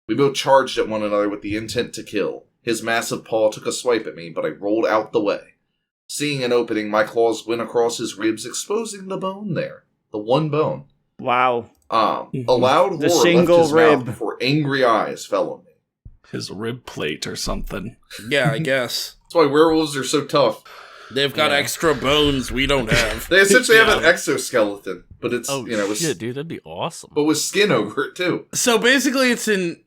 We both charged at one another with the intent to kill. His massive paw took a swipe at me, but I rolled out the way. Seeing an opening, my claws went across his ribs, exposing the bone there. The one bone. Wow. A loud The roar single left his rib. mouth before angry eyes fell on me. His rib plate or something. Yeah, I guess. That's why werewolves are so tough. They've got Yeah. extra bones we don't have. They essentially have Yeah. an exoskeleton, but it's, Oh, with, shit, dude. That'd be awesome. but with skin over it, too. So basically it's an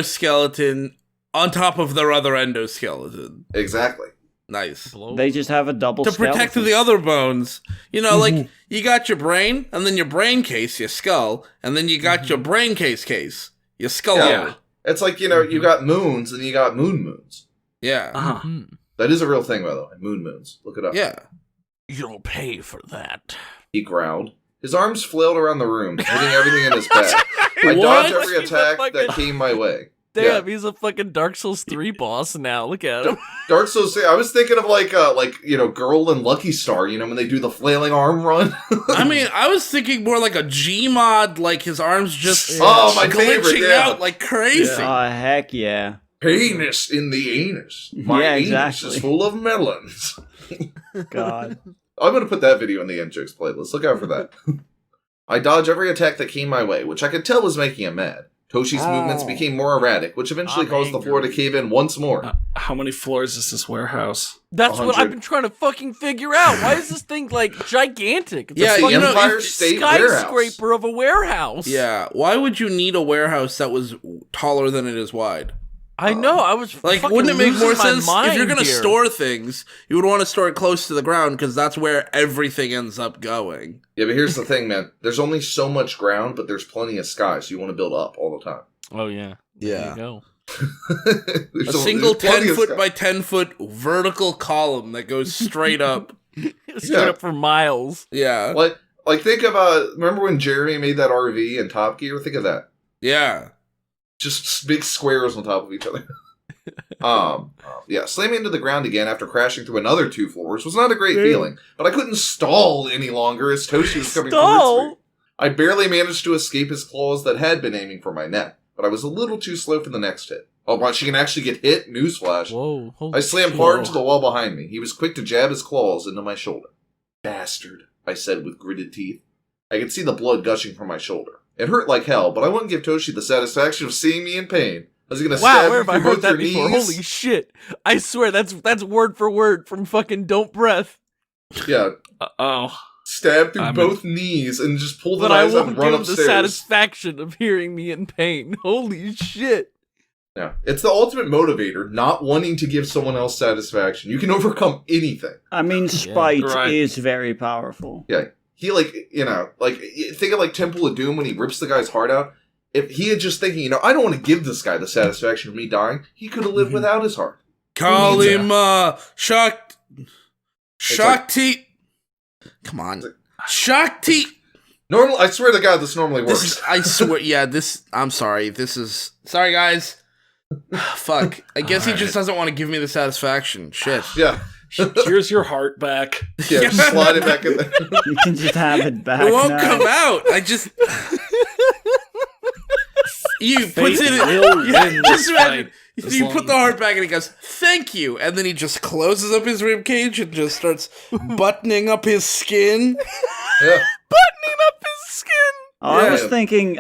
endoskeleton on top of their other endoskeleton. Exactly. Nice. Blow. They just have a double To protect skeleton. the other bones. You know, like, you got your brain, and then your brain case, your skull, and then you got your brain case, your skull. Yeah. It's like, you got moons and you got moons. Yeah. Uh-huh. Mhm. That is a real thing, by the way. Moons. Look it up. Yeah. You'll pay for that. He growled. His arms flailed around the room, hitting everything in his path. I What? dodged every He's a attack fucking- that came my way. Damn, he's a fucking Dark Souls 3 boss now. Look at him. Dark Souls. I was thinking of Girl and Lucky Star. When they do the flailing arm run. I mean, I was thinking more like a Gmod, like his arms just Oh, my glitching favorite, yeah. out like crazy. Oh, heck yeah. Penis in the anus. My Yeah, anus exactly. is full of melons. God. I'm going to put that video in the end-jokes playlist. Look out for that. I dodged every attack that came my way, which I could tell was making him mad. Toshi's movements became more erratic, which eventually caused the floor to cave in once more. How many floors is this warehouse? That's what 100. I've been trying to fucking figure out. Why is this thing, like, gigantic? It's Yeah, a you fucking know, Empire if- State Warehouse. skyscraper of a warehouse. Yeah, why would you need a warehouse that was taller than it is wide? I know, I was Like, fucking wouldn't it make more losing my sense mind if you're gonna here. store things? You would want to store it close to the ground because that's where everything ends up going. Yeah, but here's the thing, man. There's only so much ground, but there's plenty of sky, so you want to build up all the time. Oh, yeah. There you go. A single there's plenty 10 of foot sky. by 10 foot vertical column that goes straight up. Straight up for miles. Yeah. Like think of remember when Jeremy made that RV in Top Gear? Think of that. Yeah. Just big squares on top of each other. Yeah, slamming into the ground again after crashing through another 2 floors was not a great feeling, but I couldn't stall any longer as Toshi was coming towards me. I barely managed to escape his claws that had been aiming for my neck, but I was a little too slow for the next hit. Oh, wow, she can actually get hit? Newsflash. Whoa. Holy I slammed shit. hard into the wall behind me. He was quick to jab his claws into my shoulder. Bastard, I said with gritted teeth. I could see the blood gushing from my shoulder. It hurt like hell, but I wouldn't give Toshi the satisfaction of seeing me in pain. I was gonna Wow, stab where you have I through heard both that your before? knees. Holy shit. I swear, that's word for word from fucking Don't Breath. Yeah, Oh. stab through I'm both knees and just pull the But I knives out won't and give run him the upstairs. satisfaction of hearing me in pain. Holy shit. Yeah, it's the ultimate motivator, not wanting to give someone else satisfaction. You can overcome anything. I mean, spite right. is very powerful. Yeah, he think of like Temple of Doom when he rips the guy's heart out. If he had just thinking, I don't want to give this guy the satisfaction of me dying, he could have lived without his heart. Call needs him, Shakti. Come on. Shakti. Normal, I swear to God, this normally works. I swear, yeah, I'm sorry. Sorry, guys. Fuck. I guess he just doesn't want to give me the satisfaction. Shit. Yeah, Here's your heart back. yeah, just slide it back in there. You can just have it back It won't now. come out. I just. You puts it in. will win Just this imagine, fight. As you long- put the heart back and he goes, "Thank you," and then he just closes up his rib cage and just starts buttoning up his skin. Yeah. Buttoning up his skin. Oh, Yeah.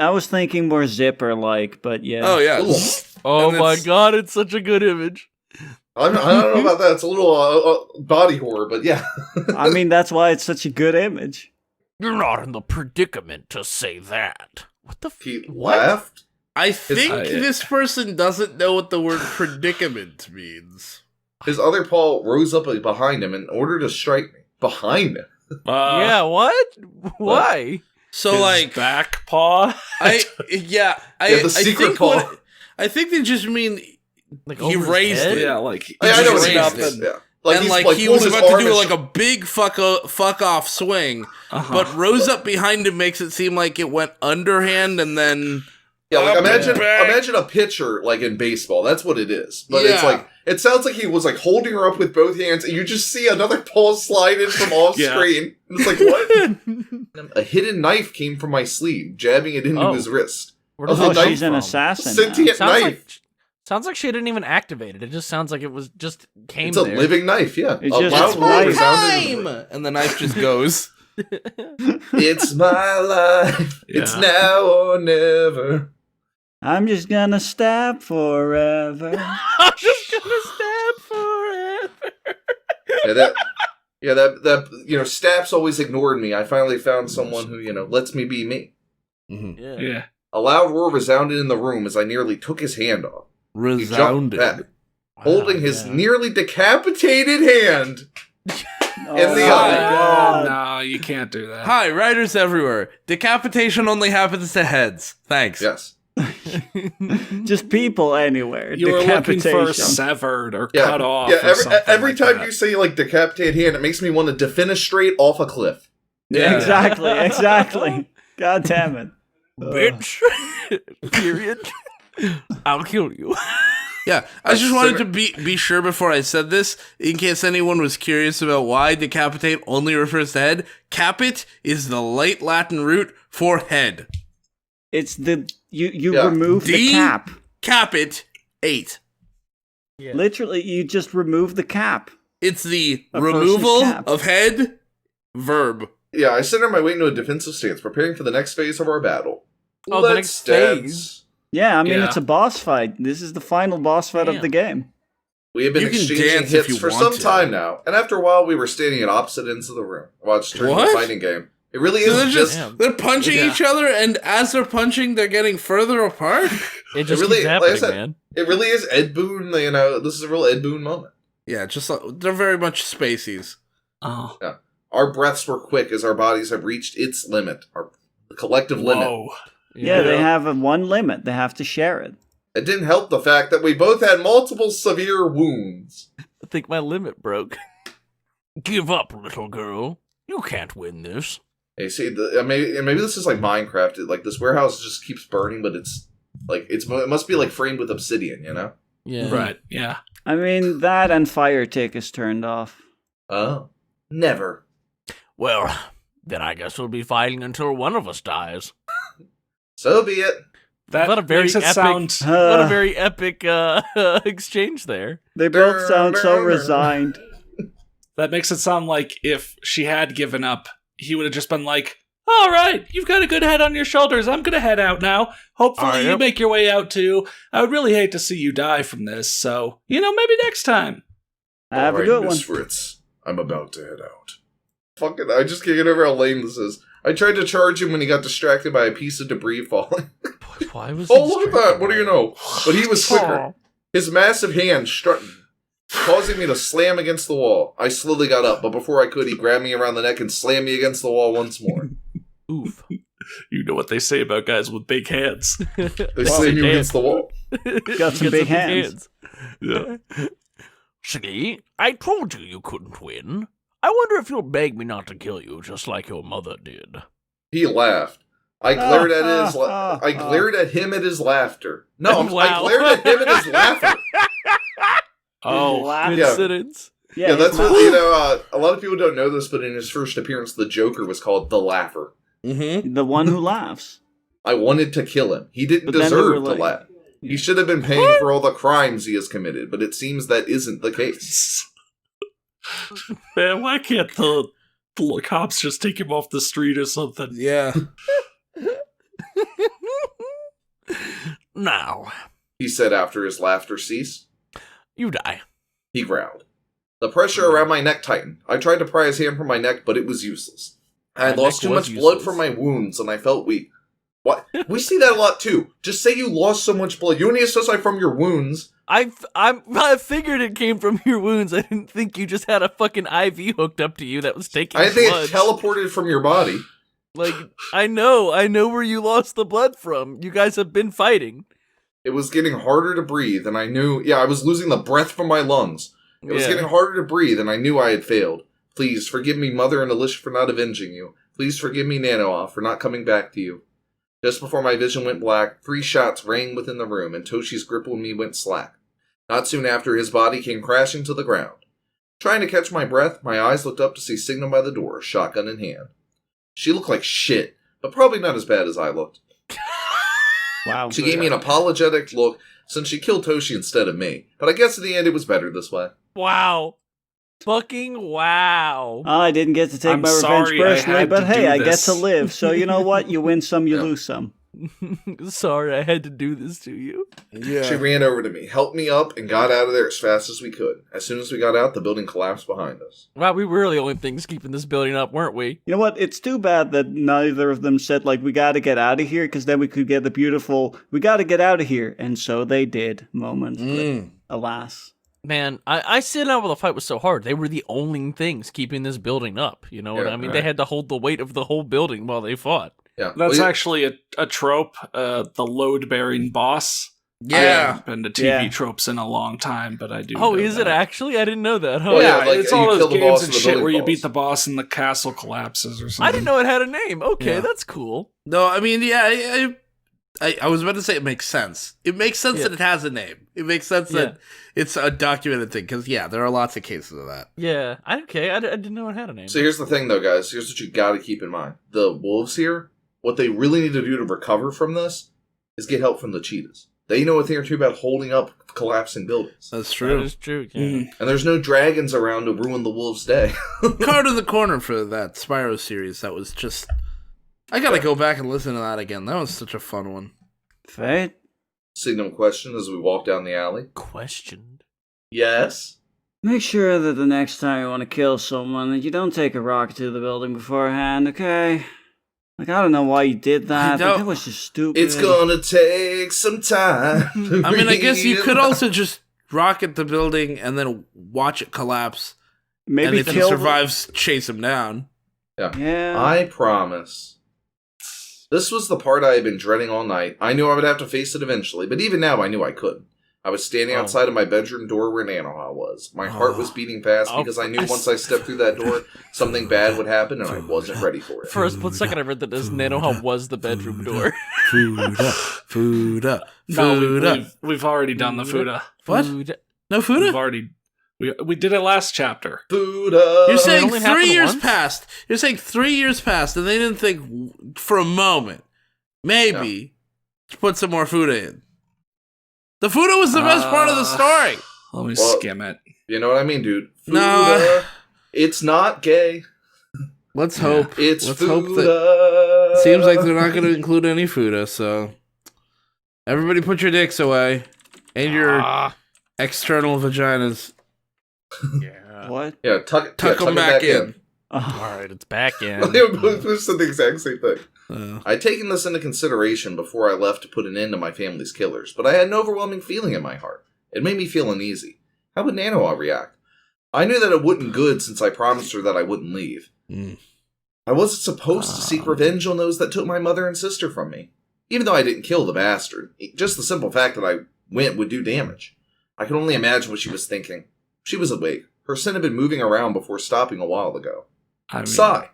I was thinking more zipper like, but yeah. Oh yeah. Ooh. Oh And my it's- god, it's such a good image. I don't know about that. It's a little body horror, but yeah. I mean, that's why it's such a good image. You're not in the predicament to say that. What the He what? laughed. I think I- this person doesn't know what the word predicament means. His other paw rose up behind him in order to strike me. Behind him. Yeah, what? Why? So his like, back paw. I the secret think paw. I think they just mean Like he over his raised head? it. Yeah, like I know just what he raised means. it. Yeah. Like and he's like he pulled was his about to arm do and like a big fuck off swing, Uh-huh. but rose up behind him makes it seem like it went underhand and then Yeah, like Up and imagine back. imagine a pitcher like in baseball. That's what it is. But it's Yeah. like it sounds like he was like holding her up with both hands, and you just see another paw slide in from off Yeah. screen. And it's like what? A hidden knife came from my sleeve, jabbing it into Oh. his wrist. Where Oh, does that the come knife she's an from? assassin. Sentient Sounds knife. like she didn't even activate it. It just sounds like it was just came It's a there. living knife. Yeah, It's a just loud a roar knife. resounded in the- time, and the knife just goes. It's my life. It's Yeah. now or never. I'm just gonna stab forever. I'm just gonna stab forever. Yeah, that Staps always ignored me. I finally found someone who lets me be me. Mhm. Yeah. Yeah. A loud roar resounded in the room as I nearly took his hand off. He jumped Resounded. back, holding his yeah. nearly decapitated hand. Oh In the my eye. God. No, you can't do that. Hi, writers everywhere. Decapitation only happens to heads. Thanks. Yes. Just people anywhere. You were looking for Decapitation. severed or Yeah. cut off. Yeah. or something Every like time that. you say like decapitated hand, it makes me want to defenestrate off a cliff. Yeah, exactly. God damn it. Bitch. Period. I'll kill you. Yeah, I just wanted to be sure before I said this, in case anyone was curious about why decapitate only refers to head. Capit is the late Latin root for head. It's the you Yeah. remove the cap. Capit 8. Yeah. Literally, you just remove the cap. It's the A person's removal cap. of head verb. Yeah, I center my weight into a defensive stance, preparing for the next phase of our battle. Oh, the next phase? Yeah, I mean, Yeah. it's a boss fight. This is the final boss fight of the game. We have been You can exchanging dance if hits you for want some to. time now, and after a while, we were standing at opposite ends of the room. Watch turn What? the fighting game. It really So is they're just. Damn. they're punching Yeah. each other, and as they're punching, they're getting further apart. It just really- keeps like I happening, said- man. It really is Ed Boon. You know, this is a real Ed Boon moment. Yeah, just they're very much spaceys. Oh. Our breaths were quick as our bodies have reached its limit, our collective limit. Whoa. Yeah, they have one limit. They have to share it. It didn't help the fact that we both had multiple severe wounds. I think my limit broke. Give up, little girl. You can't win this. Hey, see, maybe this is like Minecraft. Like this warehouse just keeps burning, but it's like it must be like framed with obsidian, you know? Yeah. Right, yeah. I mean, that and fire tick is turned off. Oh, never. Well, then I guess we'll be fighting until one of us dies. So be it. That What a very makes it epic- sound... What a very epic exchange there. They both sound so resigned. That makes it sound like if she had given up, he would have just been like, all right, you've got a good head on your shoulders. I'm going to head out now. Hopefully All right, you yep. make your way out too. I would really hate to see you die from this. So, maybe next time. Have a Alright, good one. Miss Fritz, I'm about to head out. Fucking, I just can't get over how lame this is. I tried to charge him when he got distracted by a piece of debris falling. Why was Oh, look at that! What do you know? But he was quicker. Aw. His massive hand struck me, causing me to slam against the wall. I slowly got up, but before I could, he grabbed me around the neck and slammed me against the wall once more. Oof. You know what they say about guys with big hands. They Well, slammed you damn. against the wall. Got some You big hands. Yeah. See, I told you couldn't win. I wonder if you'll beg me not to kill you just like your mother did. He laughed. I glared at him at his laughter. No, I Wow. glared at him at his laughter. Oh, Good Yeah. sentence. Yeah, that's what, a lot of people don't know this, but in his first appearance, the Joker was called the Laugher. Mm-hmm. the one who laughs. I wanted to kill him. He didn't But then they deserve were to like- laugh. He should have been paying for all the crimes he has committed, but it seems that isn't the case. man, why can't the cops just take him off the street or something? Yeah. Now, He said after his laughter ceased. you die. He growled. The pressure around my neck tightened. I tried to pry his hand from my neck, but it was useless. I had My lost neck too was much blood useless. from my wounds, and I felt weak. What? We see that a lot too. Just say you lost so much blood. You only associate from your wounds. I figured it came from your wounds. I didn't think you just had a fucking IV hooked up to you that was taking I think blood. it teleported from your body. Like, I know where you lost the blood from. You guys have been fighting. It was getting harder to breathe, and I knew... Yeah, I was losing the breath from my lungs. It was Yeah. getting harder to breathe, and I knew I had failed. Please, forgive me, Mother and Alicia, for not avenging you. Please forgive me, Nanoha, for not coming back to you. Just before my vision went black, 3 shots rang within the room, and Toshi's grip on me went slack. Not soon after, his body came crashing to the ground. Trying to catch my breath, my eyes looked up to see Signa by the door, shotgun in hand. She looked like shit, but probably not as bad as I looked. Wow. She gave me an apologetic look since she killed Toshi instead of me, but I guess in the end it was better this way. Wow. Fucking wow. I didn't get to take I'm my revenge sorry I personally, had but to hey, do I get this. to live. So you know what? You win some, you Yeah. lose some. Sorry, I had to do this to you. Yeah. She ran over to me, helped me up, and got out of there as fast as we could. As soon as we got out, the building collapsed behind us. Wow, we were the only things keeping this building up, weren't we? You know what? It's too bad that neither of them said, like, we gotta get out of here, because then we could get the beautiful, we gotta get out of here. And so they did moment. Mm. But alas. Man, I sit down while the fight was so hard. They were the only things keeping this building up. You know what Yeah, I mean? right. They had to hold the weight of the whole building while they fought. Yeah, That's Well, actually a trope, the load-bearing boss. I Yeah. haven't been to TV Yeah. tropes in a long time, but I do Oh, know is it that. actually? I didn't know that. Huh? Oh, yeah, yeah, like, it's you all kill those the games boss and and the shit building where you falls. beat the boss and the castle collapses or something. I didn't know it had a name. Okay, Yeah. that's cool. No, I mean, yeah, I was about to say it makes sense. It makes sense Yeah. that it has a name. It makes sense that it's a documented thing, because, yeah, there are lots of cases of that. Yeah, I didn't know it had a name. So here's the thing, though, guys. Here's what you gotta keep in mind. The wolves here, what they really need to do to recover from this is get help from the cheetahs. They know a thing or two about holding up collapsing buildings. That's That true. is true. Yeah. Mhm. And there's no dragons around to ruin the wolves' day. Card in the corner for that Spyro series. That was just... I gotta go back and listen to that again. That was such a fun one. Fate? Signum questioned as we walked down the alley. Questioned. Yes? Make sure that the next time you want to kill someone, that you don't take a rocket to the building beforehand, okay? Like, I don't know why you did that. Like, that was just stupid. It's gonna take some time. I mean, I guess you could also just rocket the building and then watch it collapse. Maybe and if he kill survives, chase him down. Yeah. I promise. This was the part I had been dreading all night. I knew I would have to face it eventually, but even now I knew I couldn't. I was standing outside of my bedroom door where Nanoha was. My heart was beating fast because I knew once I stepped through that door, something bad would happen, and I wasn't ready for it. For a split second, I read that this Nanoha was the bedroom door. Fuda. No, we've already done the Fuda. What? No Fuda? We've already... We did it last chapter. Buddha. You're saying only 3 happened years once? passed. You're saying 3 years passed, and they didn't think for a moment, maybe, to put some more Fuda in. The Fuda was the best part of the story. Let me skim it. You know what I mean, dude? Fuda. No. It's not gay. Let's hope. It's Let's Fuda. hope that. Seems like they're not going to include any Fuda, so. Everybody put your dicks away. And your external vaginas. Yeah. What? Yeah, tuck them it back in. All right, it's back in. They both said the exact same thing. Uh, I'd taken this into consideration before I left to put an end to my family's killers, but I had an overwhelming feeling in my heart. It made me feel uneasy. How would Nanoha react? I knew that it wouldn't good since I promised her that I wouldn't leave. I wasn't supposed to seek revenge on those that took my mother and sister from me. Even though I didn't kill the bastard, just the simple fact that I went would do damage. I can only imagine what she was thinking. She was awake. Her sin had been moving around before stopping a while ago. I mean, Sigh.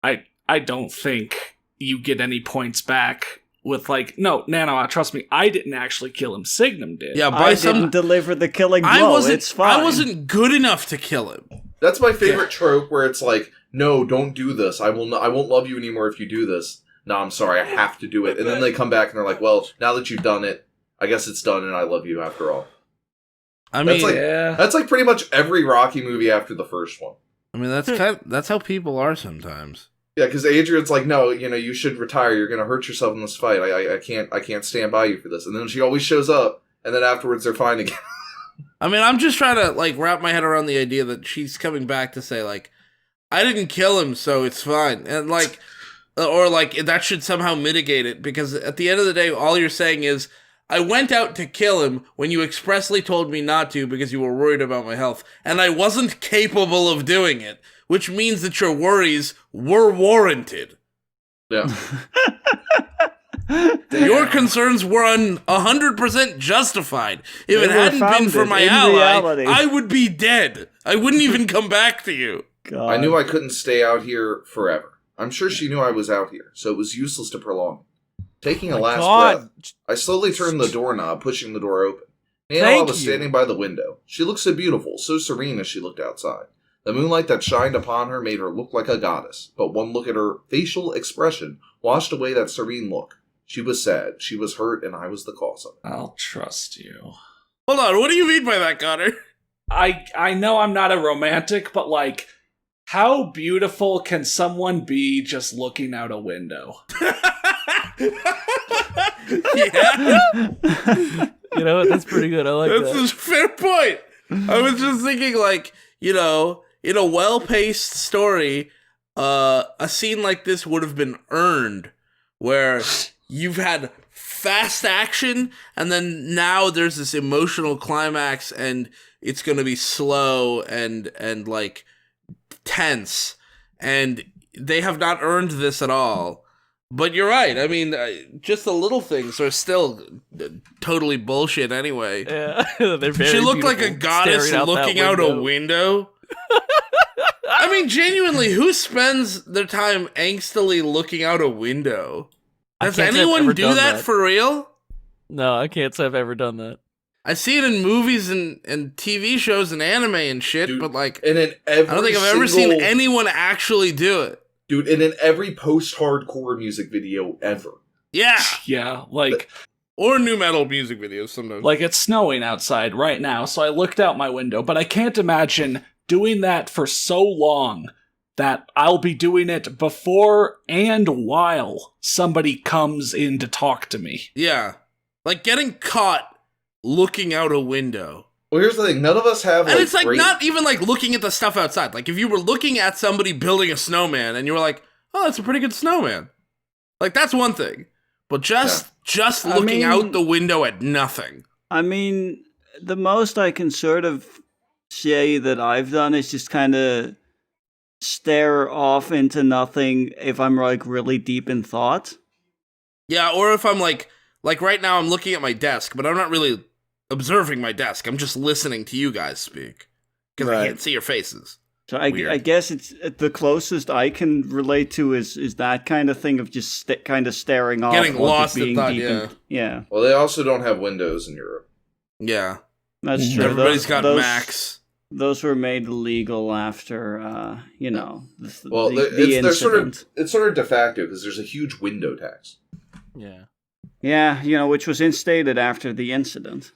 I don't think you get any points back with no, Nano, trust me, I didn't actually kill him. Signum did. yeah, I didn't deliver the killing blow. It's fine. I wasn't good enough to kill him. That's my favorite trope where it's like, no, don't do this. I won't love you anymore if you do this. No, I'm sorry, I have to do it. And then they come back and they're like, well, now that you've done it, I guess it's done and I love you after all. I mean, That's like pretty much every Rocky movie after the first one. I mean that's how people are sometimes. Yeah, because Adrian's like, no, you should retire. You're going to hurt yourself in this fight. I can't stand by you for this. And then she always shows up, and then afterwards they're fine again. I mean, I'm just trying to wrap my head around the idea that she's coming back to say I didn't kill him, so it's fine, and or that should somehow mitigate it, because at the end of the day, all you're saying is, I went out to kill him when you expressly told me not to because you were worried about my health, and I wasn't capable of doing it, which means that your worries were warranted. Yeah. Your concerns were 100% justified. If it hadn't been for my ally, reality. I would be dead. I wouldn't even come back to you. God. I knew I couldn't stay out here forever. I'm sure she knew I was out here, so it was useless to prolong it. Taking a last breath, I slowly turned the doorknob, pushing the door open. Nanoha was standing by the window. She looked so beautiful, so serene as she looked outside. The moonlight that shined upon her made her look like a goddess, but one look at her facial expression washed away that serene look. She was sad, she was hurt, and I was the cause of it. I'll trust you. Hold on, what do you mean by that, Connor? I know I'm not a romantic, but how beautiful can someone be just looking out a window? Yeah. You know what? That's pretty good. I like That's that. a fair point. I was just thinking, in a well-paced story, a scene like this would have been earned, where you've had fast action, and then now there's this emotional climax, and it's going to be slow and tense, and they have not earned this at all. But you're right. I mean, just the little things are still totally bullshit anyway. Yeah, they're very She looked like a beautiful, goddess staring looking that out a window. I mean, genuinely, who spends their time angstily looking out a window? I Does can't say I've anyone ever do done that for real? No, I can't say I've ever done that. I see it in movies and TV shows and anime and shit, Dude, but and in every I don't think I've ever seen anyone actually do it. Dude, and in every post-hardcore music video ever. Yeah. Yeah, Or new metal music videos sometimes. it's snowing outside right now, so I looked out my window, but I can't imagine doing that for so long that I'll be doing it before and while somebody comes in to talk to me. Yeah. Like getting caught looking out a window. Well, here's the thing. None of us have. And it's like great... not even like looking at the stuff outside. Like if you were looking at somebody building a snowman and you were like, "Oh, that's a pretty good snowman." Like that's one thing. But just looking out the window at nothing. I mean, the most I can sort of say that I've done is just kind of stare off into nothing if I'm like really deep in thought. Yeah, or if I'm like right now I'm looking at my desk, but I'm not really observing my desk. I'm just listening to you guys speak because I can't see your faces. So I guess it's the closest I can relate to is that kind of thing of just kind of staring off, getting lost in thought. Yeah. Well, they also don't have windows in Europe. Yeah, that's true. Everybody's got Macs. Those were made illegal after, the incident. It's sort of de facto because there's a huge window tax. Yeah. Yeah, which was instated after the incident.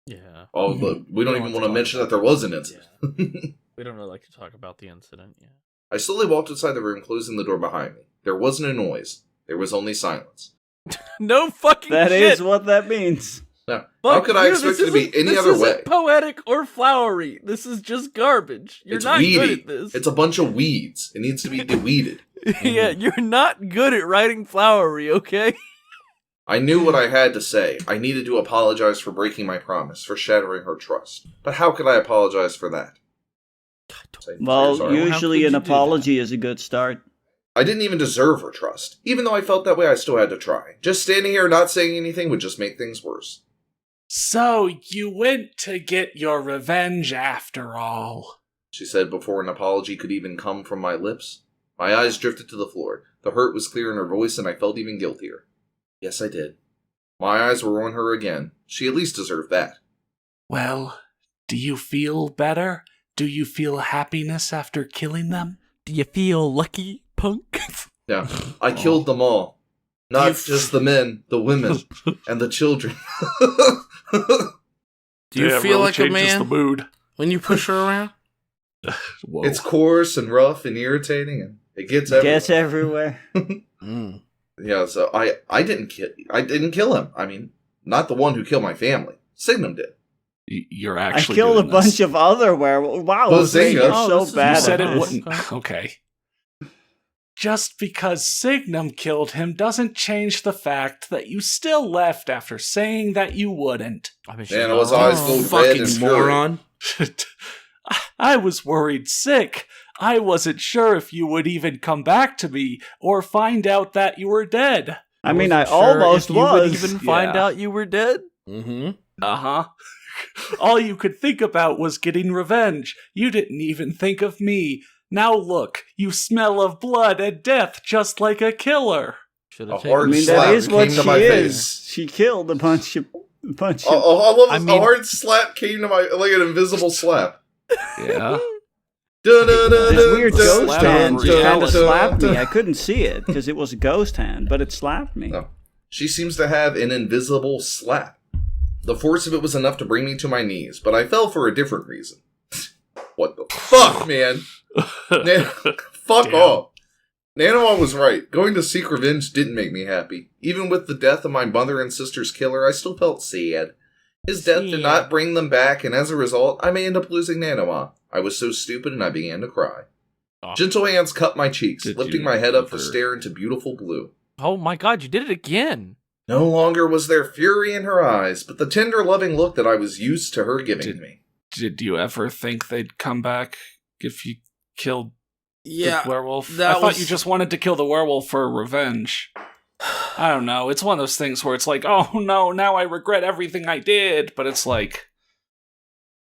Yeah. Oh, look, we don't even want to mention that there was an incident. Yeah. We don't really like to talk about the incident. Yeah. I slowly walked inside the room, closing the door behind me. There wasn't a noise. There was only silence. No fucking shit. That is what that means. No. How could I expect it to be any other way? This isn't poetic or flowery. This is just garbage. You're not weedy. good at this. It's a bunch of weeds. It needs to be de-weeded. Yeah, you're not good at writing flowery, okay? I knew what I had to say. I needed to apologize for breaking my promise, for shattering her trust. But how could I apologize for that? Well, usually an apology is a good start. I didn't even deserve her trust. Even though I felt that way, I still had to try. Just standing here not saying anything would just make things worse. So, you went to get your revenge after all, she said before an apology could even come from my lips. My eyes drifted to the floor. The hurt was clear in her voice, and I felt even guiltier. Yes, I did. My eyes were on her again. She at least deserved that. Well, do you feel better? Do you feel happiness after killing them? Do you feel lucky, punk? Yeah, I killed them all. Not just the men, the women, and the children. Do you feel really like a man the mood. when you push her around? Whoa. It's coarse and rough and irritating, and it gets everywhere. Yeah, so I didn't kill him. I mean, not the one who killed my family. Signum did. You're actually. I killed a bunch of other werewolves. Wow, you're so bad. You said at it wouldn't. Okay. Just because Signum killed him doesn't change the fact that you still left after saying that you wouldn't. I mean, Nanoha's eyes glowed red and moron. I was worried sick. I wasn't sure if you would even come back to me or find out that you were dead. I mean, I almost you was. Would even find out you were dead? Mm-hmm. Uh-huh. All you could think about was getting revenge. You didn't even think of me. Now look, you smell of blood and death just like a killer. Hard that slap is what came to she my is. face. She killed a bunch of. I love a hard slap came to my like an invisible slap. Yeah. This weird ghost hand just kind of slapped me. I couldn't see it because it was a ghost hand, but it slapped me. No. She seems to have an invisible slap. The force of it was enough to bring me to my knees, but I fell for a different reason. What the fuck, man? Fuck off. Nanoha was right. Going to seek revenge didn't make me happy. Even with the death of my mother and sister's killer, I still felt sad. His death did not bring them back, and as a result, I may end up losing Nanoha. I was so stupid, and I began to cry. Oh. Gentle hands cut my cheeks, lifting my head up to stare into beautiful blue. Oh my god, you did it again! No longer was there fury in her eyes, but the tender, loving look that I was used to her giving me. Did you ever think they'd come back if you killed the werewolf? I thought you just wanted to kill the werewolf for revenge. I don't know. It's one of those things where it's like, oh no, now I regret everything I did. But it's like,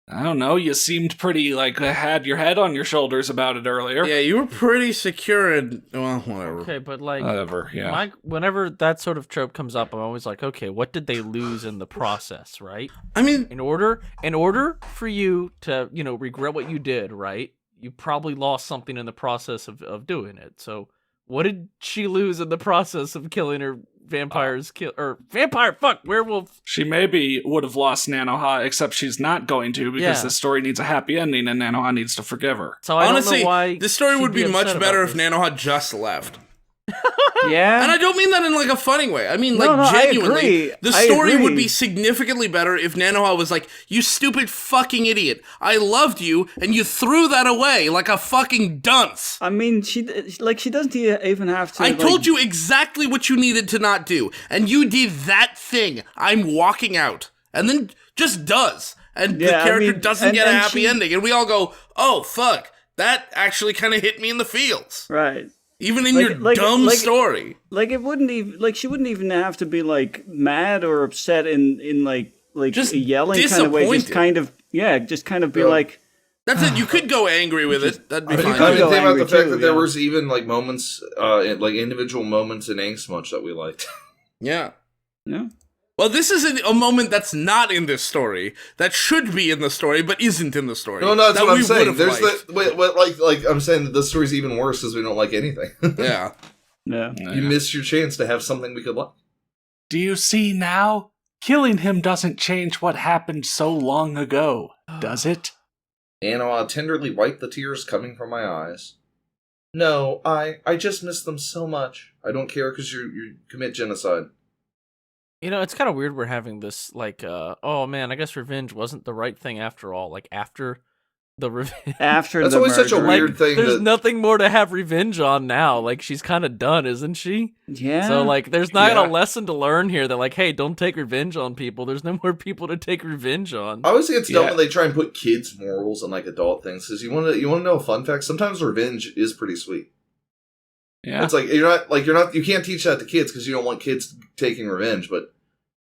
I don't know. You seemed pretty, had your head on your shoulders about it earlier. Yeah, you were pretty secure and, well, whatever. Okay, but whatever, yeah. Whenever that sort of trope comes up, I'm always like, okay, what did they lose in the process, right? I mean, in order for you to, regret what you did, right? You probably lost something in the process of doing it. So what did she lose in the process of killing her werewolf? She maybe would have lost Nanoha, except she's not going to because the story needs a happy ending and Nanoha needs to forgive her. So I honestly, don't know why the story would be much better if this. Nanoha just left. Yeah. And I don't mean that in like a funny way. I mean, No, like, no, I genuinely, agree. the I story would agree. be significantly better if Nanoha was like, "You stupid fucking idiot! I loved you, and you threw that away like a fucking dunce." I mean, she doesn't even have to. I told you exactly what you needed to not do, and you did that thing. I'm walking out, and then just does, and the Yeah, I character mean, doesn't get a and happy she- ending, and we all go, "Oh fuck, that actually kind of hit me in the feels." Right. Even in Like- your like- dumb like- story. Like it wouldn't even she wouldn't even have to be like mad or upset in like Just a yelling kind of way. Just disappointed. kind of be Yeah. like, That's it. You could go angry with it. That'd be I I fine. could didn't go think about the angry fact too, that there yeah. was even like moments, like individual moments in angst much that we liked. Yeah. no. Well, this is a moment that's not in this story, that should be in the story, but isn't in the story. No, that's that what I'm we saying. would've There's liked. like I'm saying that this story's even worse because we don't like anything. Yeah. Yeah. You missed your chance to have something we could like. Do you see now? Killing him doesn't change what happened so long ago, does it? Nanoha tenderly wiped the tears coming from my eyes. No, I just miss them so much. I don't care because you commit genocide. You know, it's kind of weird we're having this, like, oh man, I guess revenge wasn't the right thing after all. Like, after the revenge. After That's the always such a murder. weird thing. There's that, nothing more to have revenge on now. Like, she's kind of done, isn't she? Yeah. So, like, there's not Yeah. a lesson to learn here that, like, hey, don't take revenge on people. There's no more people to take revenge on. I always think it's dumb Yeah. when they try and put kids' morals on like adult things. Because you want to know a fun fact? Sometimes revenge is pretty sweet. Yeah. It's like you can't teach that to kids because you don't want kids taking revenge. But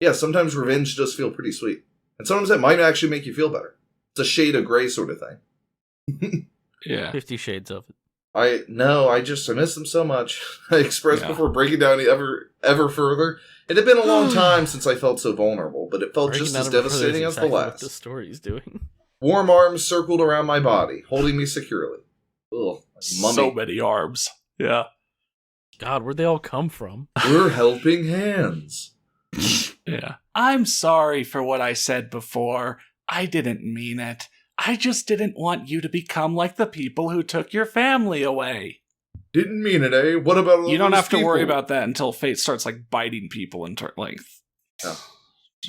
yeah, sometimes revenge does feel pretty sweet, and sometimes it might actually make you feel better. It's a shade of gray sort of thing. Yeah. 50 Shades of it. I miss them so much. I expressed Yeah. before breaking down ever further. It had been a long time since I felt so vulnerable, but it felt Breaking just down as even further is devastating as the exactly What last. the story's doing. Warm arms circled around my body, holding me securely. Ugh, like a mummy. So many arms. Yeah. God, where'd they all come from? We're helping hands. Yeah. I'm sorry for what I said before. I didn't mean it. I just didn't want you to become like the people who took your family away. Didn't mean it, eh? What about all You don't those have to worry people? about that until Fate starts like biting people and like. Oh.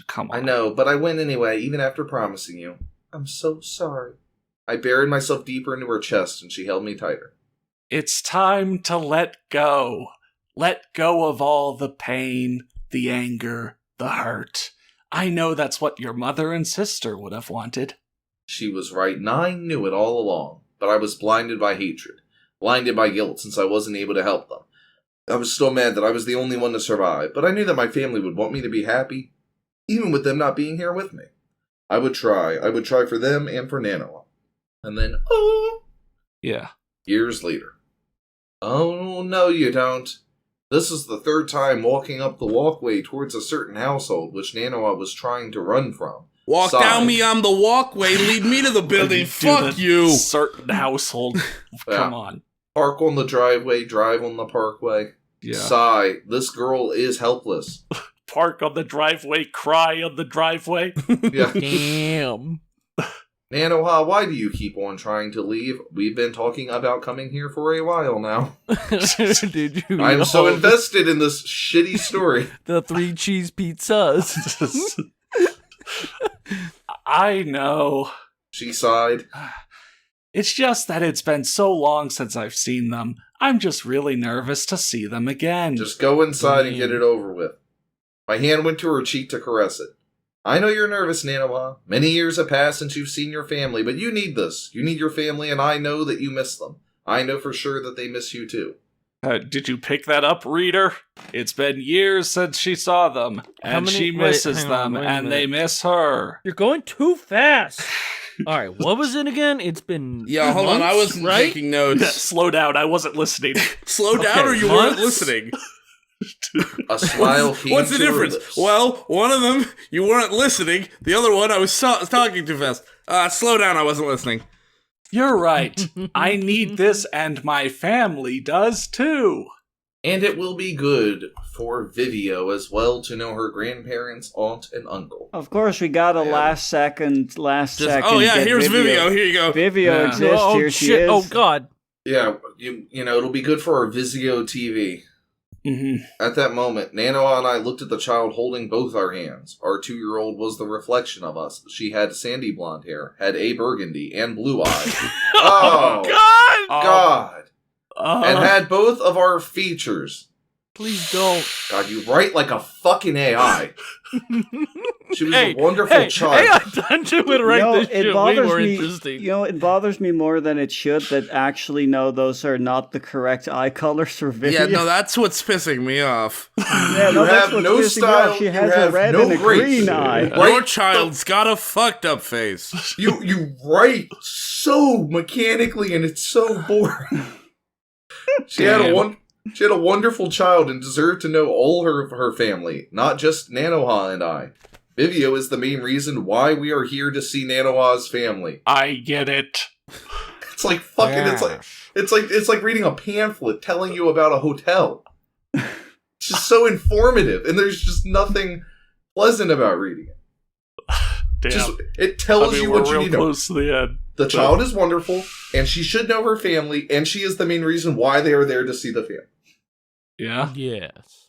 Come on. I know, but I went anyway, even after promising you. I'm so sorry. I buried myself deeper into her chest, and she held me tighter. It's time to let go. Let go of all the pain, the anger, the hurt. I know that's what your mother and sister would have wanted. She was right, and I knew it all along, but I was blinded by hatred, blinded by guilt since I wasn't able to help them. I was still mad that I was the only one to survive, but I knew that my family would want me to be happy, even with them not being here with me. I would try for them and for Nanoha. And then, Yeah. years later. Oh, no you don't. This is the third time walking up the walkway towards a certain household which Nanoha was trying to run from. Walk Sigh. down me on the walkway, lead me to the building. Do Fuck the you. Certain household. Come Yeah. on. Park on the driveway, drive on the parkway. Yeah. Sigh, this girl is helpless. Park on the driveway, cry on the driveway. Yeah. Damn. Nanoha, why do you keep on trying to leave? We've been talking about coming here for a while now. Did you I'm so know invested in this shitty story. the 3 cheese pizzas? I know. She sighed. It's just that it's been so long since I've seen them. I'm just really nervous to see them again. Just go inside and get it over with. My hand went to her cheek to caress it. I know you're nervous, Nanoha. Many years have passed since you've seen your family, but you need this. You need your family, and I know that you miss them. I know for sure that they miss you too. Did you pick that up, reader? It's been years since she saw them, and many- she wait, misses hang on, them, wait a and they minute. miss her. You're going too fast. All right, what was it again? It's been Yeah, hold on. I months, wasn't right? taking notes. Slow down, I wasn't listening. Slow down, Okay, or you weren't months? listening. A smile came What's the to her difference? lips. Well, one of them you weren't listening. The other one I was talking too fast. Slow down. I wasn't listening. You're right. I need this, and my family does too. And it will be good for Vivio as well to know her grandparents, aunt, and uncle. Of course, we got a Yeah. last second. Oh yeah, get here's Vivio. Here you go. Vivio Yeah. exists. Oh Here she shit! is. Oh god! Yeah, you know, it'll be good for our Vizio TV. Mm-hmm. At that moment, Nanoha and I looked at the child holding both our hands. Our 2-year-old was the reflection of us. She had sandy blonde hair, had a burgundy, and blue eyes. Oh, God! And had both of our features. Please don't. God, you write like a fucking AI. She was a wonderful child. AI Dungeon would write this shit way more me, interesting. It bothers me more than it should that actually, no, those are not the correct eye colors for video. Yeah, no, that's what's pissing me off. Yeah, You that's have what's no pissing me style, off. She you has a have red no and a grace. green eye. Your child's got a fucked up face. You write so mechanically and it's so boring. She had a wonderful child and deserved to know all of her family, not just Nanoha and I. Vivio is the main reason why we are here to see Nanoha's family. I get it. It's like fucking. It's like reading a pamphlet telling you about a hotel. It's just so informative, and there's just nothing pleasant about reading it. Damn. It tells you what you need to know. Close to the end. The child is wonderful, and she should know her family, and she is the main reason why they are there to see the family. Yeah. Yes.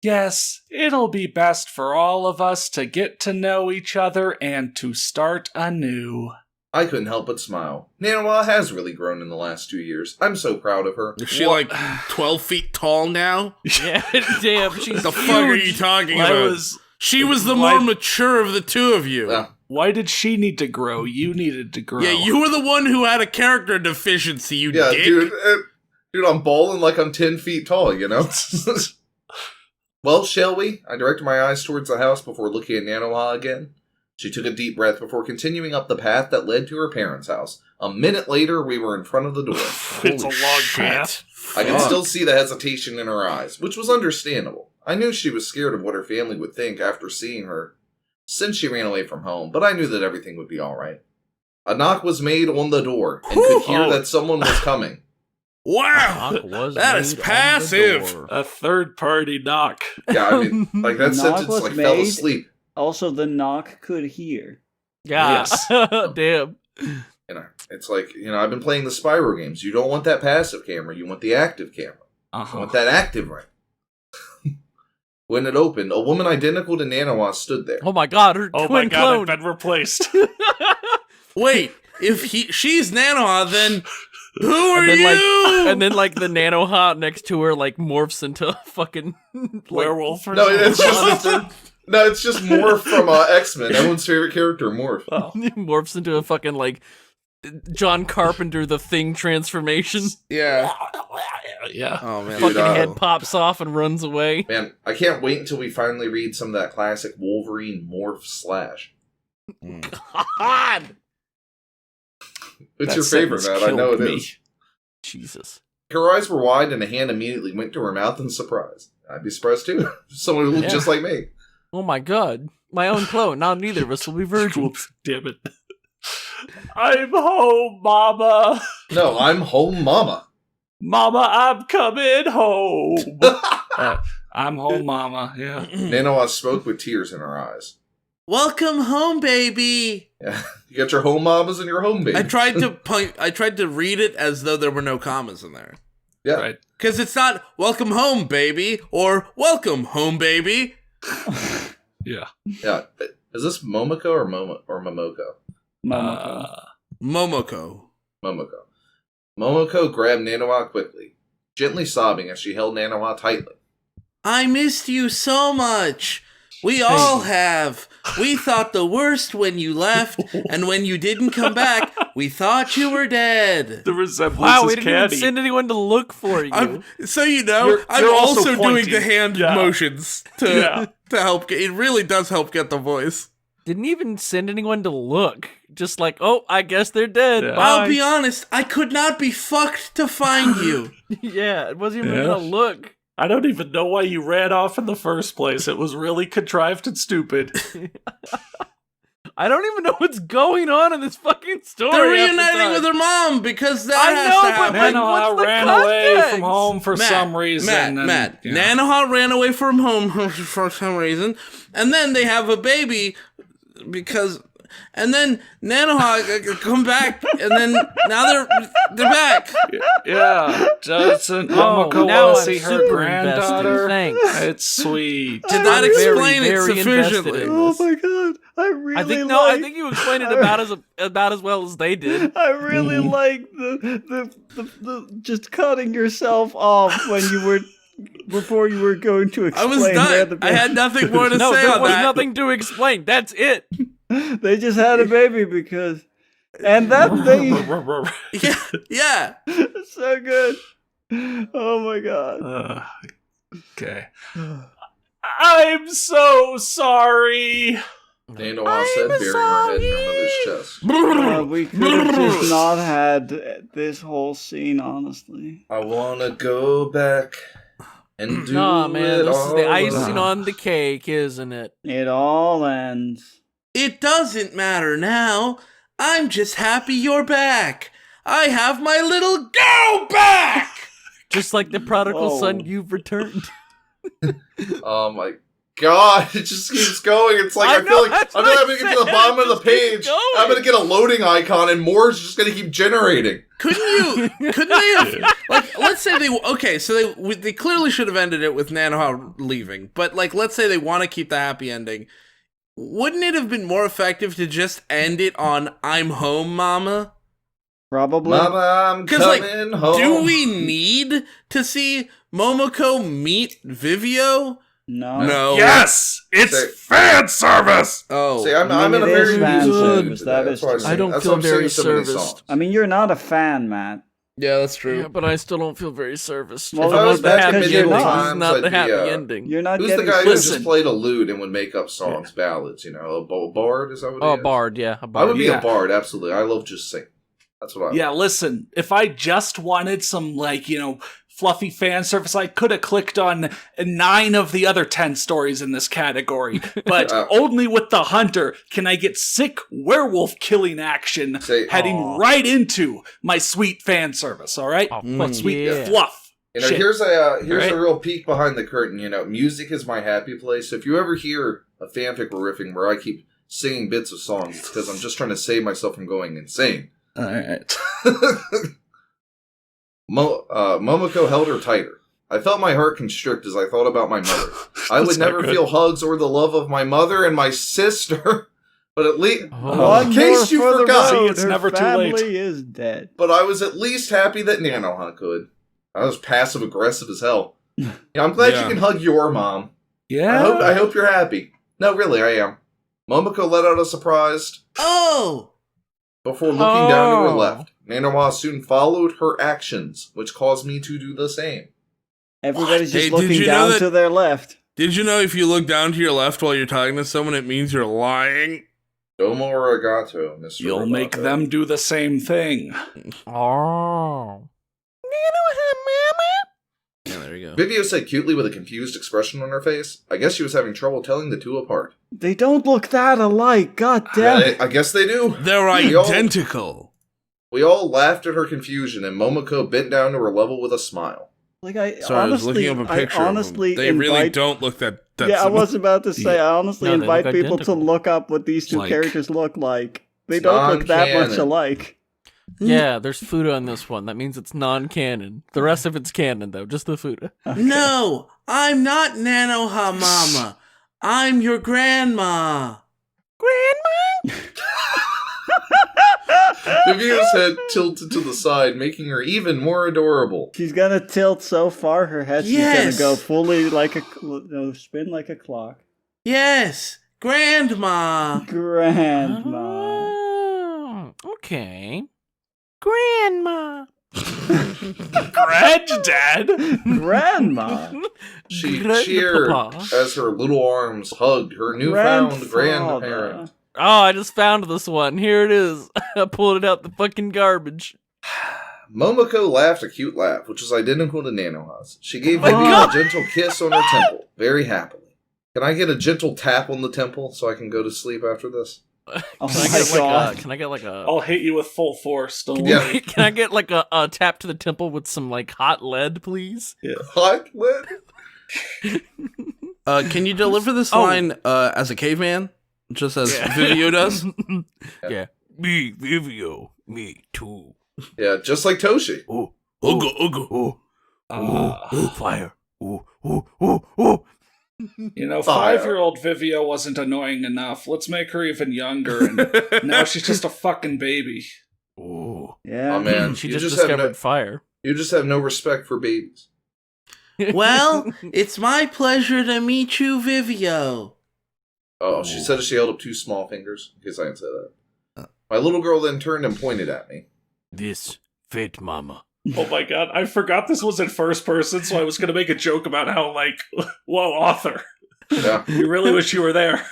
Yes, it'll be best for all of us to get to know each other and to start anew. I couldn't help but smile. Nanoha has really grown in the last 2 years. I'm so proud of her. Is she like 12 feet tall now? Yeah, damn, she's The fuck are you talking about? She was the more mature of the two of you. Why did she need to grow? You needed to grow. Yeah, you were the one who had a character deficiency, you dick. Dude, I'm balling like I'm 10 feet tall, you know? Well, shall we? I directed my eyes towards the house before looking at Nanoha again. She took a deep breath before continuing up the path that led to her parents' house. A minute later, we were in front of the door. It's a long path. I could still see the hesitation in her eyes, which was understandable. I knew she was scared of what her family would think after seeing her since she ran away from home, but I knew that everything would be alright. A knock was made on the door, and could hear that someone was coming. Wow! That is passive! A third-party knock. Yeah, I mean, like that sentence like fell asleep. Also, the knock could hear. Yeah. Yes. Damn. You know, it's like, I've been playing the Spyro games. You don't want that passive camera, you want the active camera. You want that active ring. When it opened, a woman identical to Nanoha stood there. Oh my god, her twin clone. I've been replaced. Wait, if she's Nanoha, then who are you? And then the Nanoha next to her morphs into a fucking werewolf. Or no, it's just Morph from X-Men. Everyone's favorite character, Morph. Oh. Morphs into a fucking John Carpenter the Thing transformation. Yeah. Yeah. Oh man. Fucking head pops off and runs away. Man, I can't wait until we finally read some of that classic Wolverine Morph Slash. God. It's your favorite, Matt. I know it is. Jesus. Her eyes were wide and a hand immediately went to her mouth in surprise. I'd be surprised too. Someone who looked just like me. Oh my god. My own clone. Now neither of us will be virgins. Damn it. I'm home, Mama. No, I'm home, Mama. Mama, I'm coming home. I'm home, Mama. Yeah. Nanoha spoke with tears in her eyes. Welcome home, baby. Yeah, you got your home mamas and your home babies. I tried to read it as though there were no commas in there. Yeah, right. Because it's not "Welcome home, baby" or "Welcome home, baby." Yeah. Yeah. Is this Momoko or Momoko? Momoko. Momoko. Momoko grabbed Nanoha quickly, gently sobbing as she held Nanoha tightly. I missed you so much. We all have. We thought the worst when you left, and when you didn't come back, we thought you were dead. The resemblance wow, is we didn't even canny. send anyone to look for you. I'm You're also also doing pointing. the hand Yeah. motions to help. It really does help get the voice. Didn't even send anyone to look. Just oh, I guess they're dead. Yeah. Bye. I'll be honest, I could not be fucked to find you. Yeah, it wasn't even Yeah. gonna look. I don't even know why you ran off in the first place. It was really contrived and stupid. I don't even know what's going on in this fucking story. They're half the reuniting time. with her mom because that I has know, to but happen. Nanoha what's the ran away context? from home for some reason. Matt, and- Nanoha ran away from home for some reason, and then they have a baby because and then Nanoha come back, and then now they're back. Yeah, doesn't Momoko now want to I'm see her super granddaughter? invested. Thanks. It's sweet. Did not I'm explain it very invested sufficiently. in Oh this. my god! I think you explained it about as well as they did. I really like the just cutting yourself off when you were before you were going to I explain. was done. I had nothing more to No, say there on was that. nothing to explain. That's it. They just had a baby because, and that thing Yeah. is so good. Oh my god! Okay. I'm so sorry. Nanoha said, burying her head in her mother's chest. We could have just not had this whole scene, honestly. I wanna go back and do Nah, man, it this is the all icing over. on the cake, isn't it? It all ends. It doesn't matter now. I'm just happy you're back. I have my little girl back. Just like the prodigal Whoa. son, you've returned. Oh my god, it just keeps going. It's like I feel like I'm gonna get to the bottom of the page. I'm gonna get a loading icon and more is just gonna keep generating. Couldn't they have, like, let's say so they clearly should have ended it with Nanoha leaving, but like, let's say they want to keep the happy ending. Wouldn't it have been more effective to just end it on "I'm home, Mama"? Probably. Mama, I'm 'Cause, like, coming home. Do we need to see Momoko meet Vivio? No. No. Yes, it's Say- fan service. Oh. See, I'm in a it is very fan musical mood service, today. that That's is why true. sing- I don't that's feel why I'm singing very so many serviced. songs. I mean, you're not a fan, Matt. Yeah, that's true. Yeah, but I still don't feel very serviced. Well, If I was the back happy in because you're ending, medieval not. is times, not I'd the be, happy uh, ending. You're not Who's the getting. guy who Listen. just played a lute and would make up songs, ballads? You know, a bard? Is that what Oh, it a is? bard, yeah, a I bard. would be Yeah. a bard, absolutely. I love just singing. That's what I Yeah, listen, if I just wanted some, fluffy fan service, I could have clicked on 9 of the other 10 stories in this category. But only with the hunter can I get sick werewolf killing action Say- heading Aw. right into my sweet fan service, all right? Oh, My fuck sweet yeah. fluff. You know, Shit. here's a Right. real peek behind the curtain. You know, music is my happy place. If you ever hear a fanfic we're riffing where I keep singing bits of songs, it's because I'm just trying to save myself from going insane. All right. Momoko held her tighter. I felt my heart constrict as I thought about my mother. I would That's not never good. feel hugs or the love of my mother and my sister. But at least, Oh. One in case more you for the forgot, road, it's her never too family late. is dead. but I was at least happy that Nanoha could. I was passive aggressive as hell. Yeah, I'm glad Yeah. you can hug your mom. Yeah. I hope you're happy. No, really, I am. Momoko let out a surprised Oh. before looking down to her Oh. left. Nanoha soon followed her actions, which caused me to do the same. Everybody's just Hey, did looking you know down that- to their left. Did you know if you look down to your left while you're talking to someone, it means you're lying? Domo arigato, Mr. You'll Roboto. make them do the same thing. Oh. Yeah, there you go. Vivio said cutely with a confused expression on her face. I guess she was having trouble telling the two apart. They don't look that alike. God damn it. I guess they do. They're We all- identical. We all laughed at her confusion, and Momoko bent down to her level with a smile. Like I Sorry, honestly, I was looking up a picture I of honestly them. They really invite- don't look that Yeah, I was about to say. I honestly No, they invite look people identical. to look up what these two Like- characters look like. They It's don't look that much non-canon. alike. Yeah, there's Fuda on this one. That means it's non-canon. The rest of it's canon, though. Just the Fuda. No, I'm not Nanoha Mama. I'm your grandma. Vivio's head tilted to the side, making her even more adorable. She's gonna tilt so far, her head's just Yes. gonna go fully like spin like a clock. Yes, grandma. Grandma. Oh, okay. Grandma. Granddad? Grandma. She Grandpa. cheered as her little arms hugged her newfound Grandfather. grandparent. Oh, I just found this one. Here it is. I pulled it out the fucking garbage. Momoko laughed a cute laugh, which was identical to Nanoha's. She gave my Vivio God. a gentle kiss on her temple, very happily. Can I get a gentle tap on the temple so I can go to sleep after this? Oh Can I my get god. can I get like a I'll hit you with full force. Don't Yeah. worry. Can I get like a tap to the temple with some like hot lead, please? Hot lead? Can you deliver this Oh. line as a caveman? just as Vivio does. Yeah. Me, Vivio. Me too. Yeah, just like Toshi. Oh, Ooga. fire. Oh. You know, Fire. 5-year-old Vivio wasn't annoying enough. Let's make her even younger, and now she's just a fucking baby. Oh. Yeah. Oh man, She you just have discovered fire. you just have no respect for babies. Well, it's my pleasure to meet you, Vivio. Oh, she said she held up 2 small fingers. In case I didn't say that. My little girl then turned and pointed at me. This fate mama. Oh my god, I forgot this was in first person, so I was gonna make a joke about how, like, whoa, author. Yeah. You really wish you were there.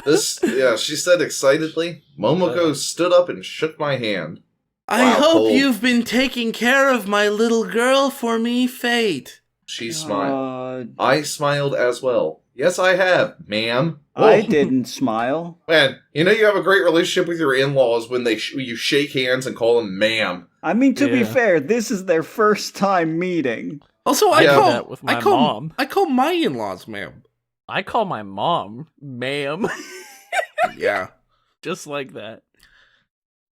She said excitedly. Momoko stood up and shook my hand. I Wow, hope Cole. you've been taking care of my little girl for me, Fate. She smiled. Uh, I smiled as well. Yes, I have, ma'am. I Whoa. didn't smile. Man, you know you have a great relationship with your in-laws when you shake hands and call them ma'am. I mean, to be Yeah. fair, this is their first time meeting. Also, I did that with my mom. I call my in-laws, ma'am. I call my mom, ma'am. Yeah. Just like that.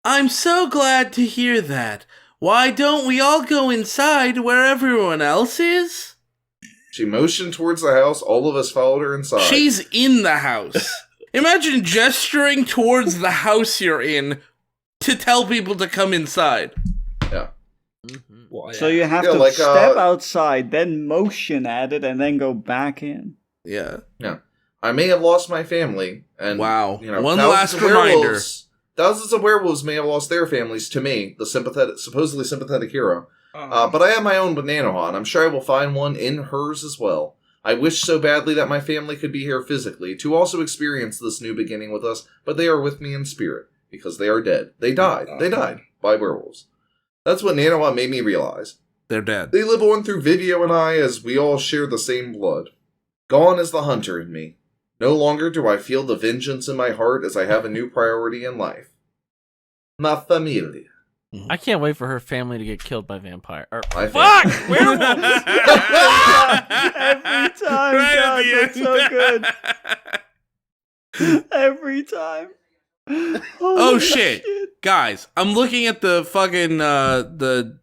I'm so glad to hear that. Why don't we all go inside where everyone else is? She motioned towards the house. All of us followed her inside. She's in the house. Imagine gesturing towards the house you're in to tell people to come inside. Yeah. Mm-hmm. Well, So you have Yeah, to like, step outside, then motion at it, and then go back in. Yeah. I may have lost my family, and Wow. you know, One thousands last of reminder. werewolves- Thousands of werewolves may have lost their families to me, the supposedly sympathetic hero. But I have my own Nanoha, and I'm sure I will find one in hers as well. I wish so badly that my family could be here physically to also experience this new beginning with us, but they are with me in spirit, because they are dead. They died. They died by werewolves. That's what Nanoha made me realize. They're dead. They live on through Vivio and I as we all share the same blood. Gone is the hunter in me. No longer do I feel the vengeance in my heart as I have a new priority in life. Ma familia. I can't wait for her family to get killed by vampire. My Fuck! family. Werewolves! Every time, God, that's so good. Every time. Oh Holy shit. Guys, I'm looking at the fucking the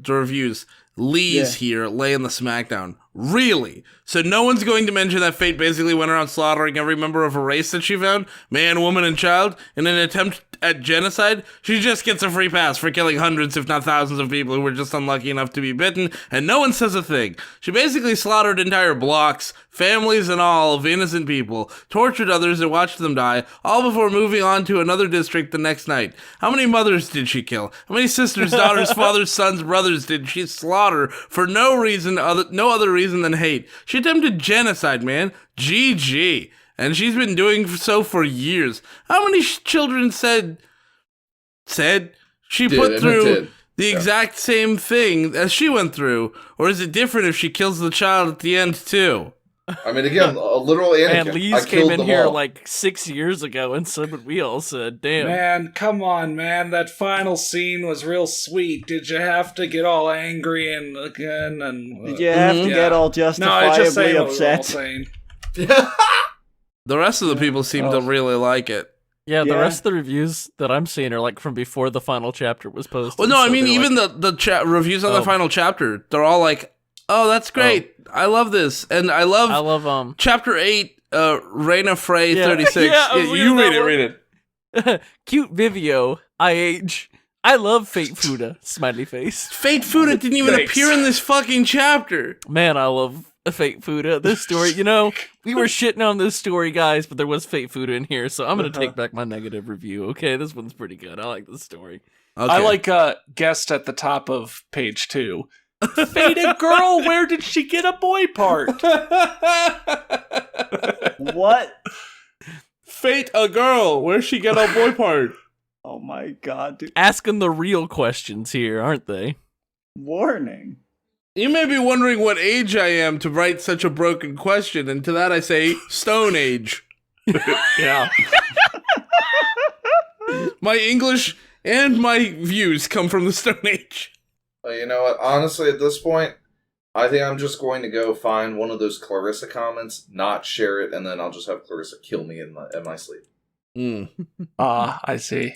reviews. Lee's here laying the smackdown. Really? So no one's going to mention that Fate basically went around slaughtering every member of a race that she found, man, woman, and child, in an attempt at genocide? She just gets a free pass for killing hundreds, if not thousands, of people who were just unlucky enough to be bitten, and no one says a thing. She basically slaughtered entire blocks, families and all, of innocent people, tortured others and watched them die, all before moving on to another district the next night. How many mothers did she kill? How many sisters, daughters, fathers, sons, brothers did she slaughter for no other reason than hate? She attempted genocide, man. GG. And she's been doing so for years. How many children said she put through the exact same thing as she went through? Or is it different if she kills the child at the end too? I mean, again, a literal Anakin. And Lee's I came killed in them here all. like 6 years ago, and so did we all said, damn. Man, come on, man. That final scene was real sweet. Did you have to get all angry and again? And Did you have to get all justifiably upset? The rest of the people seem to really like it. Yeah, the Yeah. rest of the reviews that I'm seeing are like from before the final chapter was posted. Well, no, I so mean, they're even like, the reviews on the Oh. final chapter, they're all like, oh, that's great. I love this. And I love chapter 8, Reina Frey 36. Yeah, I was you reading read that it. Cute Vivio, IH. I love Fate Fuda, smiley face. Fate Fuda didn't even Thanks. appear in this fucking chapter. Man, I love Fate Fuda. This story, you know, we were shitting on this story, guys, but there was Fate Fuda in here, so I'm going to take back my negative review, okay? This one's pretty good. I like this story. Okay. I like guest at the top of page 2. Fated girl, where did she get a boy part? What? Fate a girl. Where'd she get a boy part? Oh my god, dude. Asking the real questions here, aren't they? Warning. You may be wondering what age I am to write such a broken question, and to that I say, Stone Age. Yeah. My English and my views come from the Stone Age. You know what? Honestly, at this point, I think I'm just going to go find one of those Clarissa comments, not share it, and then I'll just have Clarissa kill me in my sleep. I see.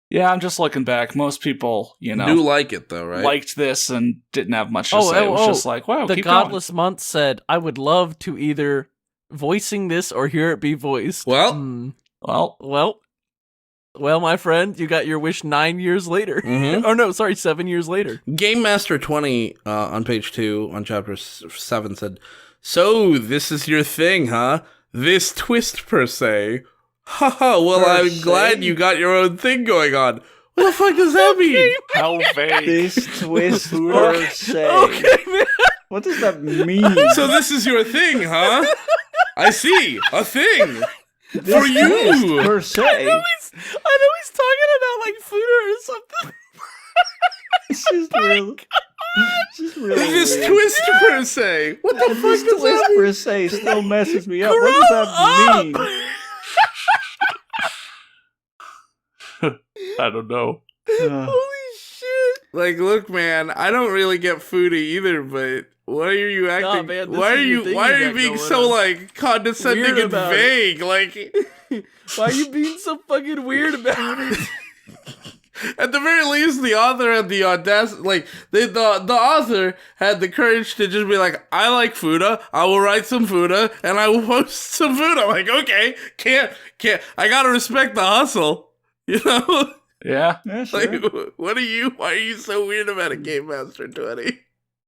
Yeah, I'm just looking back. Most people, do like it though, right? liked this and didn't have much to say. It was just like, wow, the keep Godless Month said, I would love to either voicing this or hear it be voiced. Well, going. Well, my friend, you got your wish 9 years later. Mhm. Oh no, sorry, 7 years later. Game Master 20 on page 2 on chapter 7 said, "So this is your thing, huh? This twist per se. Haha, well, Per I'm se? glad you got your own thing going on. What the fuck does that mean? How vague. This twist per se. Okay, man. What does that mean? So this is your thing, huh? I see, a thing. This For you. twist per se. I know he's talking about like food or something. It's just real. It's just really This weird. twist per se. What the fuck This does twist that mean? per se still messes me up. What does that mean? I don't know. Holy shit. Like, look, man, I don't really get foodie either, but why are you acting? man, this why is are your you? thing Why you are you got being going so on. like condescending Weird and about it. vague? Like, Why are you being so fucking weird about it? at the very least, the author had the audacity. Like, the author had the courage to just be like, "I like Fuda. I will write some Fuda, and I will post some Fuda." I'm like, okay, can't. I gotta respect the hustle, you know. Yeah. Yeah, sure. Like, what are you? Why are you so weird about a Game Master 20?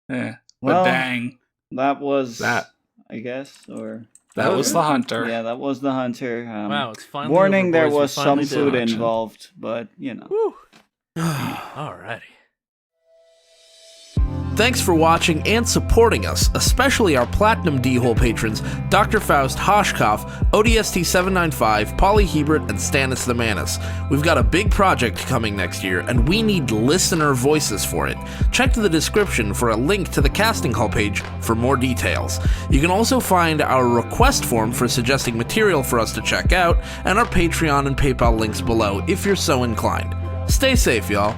Yeah. Well, But dang. that was That- I guess, or That was the hunter. yeah, that was the hunter. Wow, it's finally Warning, over, there boys. We was some finally did food it. involved, but you know. Whew. Alrighty. Thanks for watching and supporting us, especially our Platinum D-Hole patrons, Dr. Faust Hoshkoff, ODST795, Polly Hebert, and Stannis the Manus. We've got a big project coming next year, and we need listener voices for it. Check the description for a link to the casting call page for more details. You can also find our request form for suggesting material for us to check out, and our Patreon and PayPal links below if you're so inclined. Stay safe, y'all.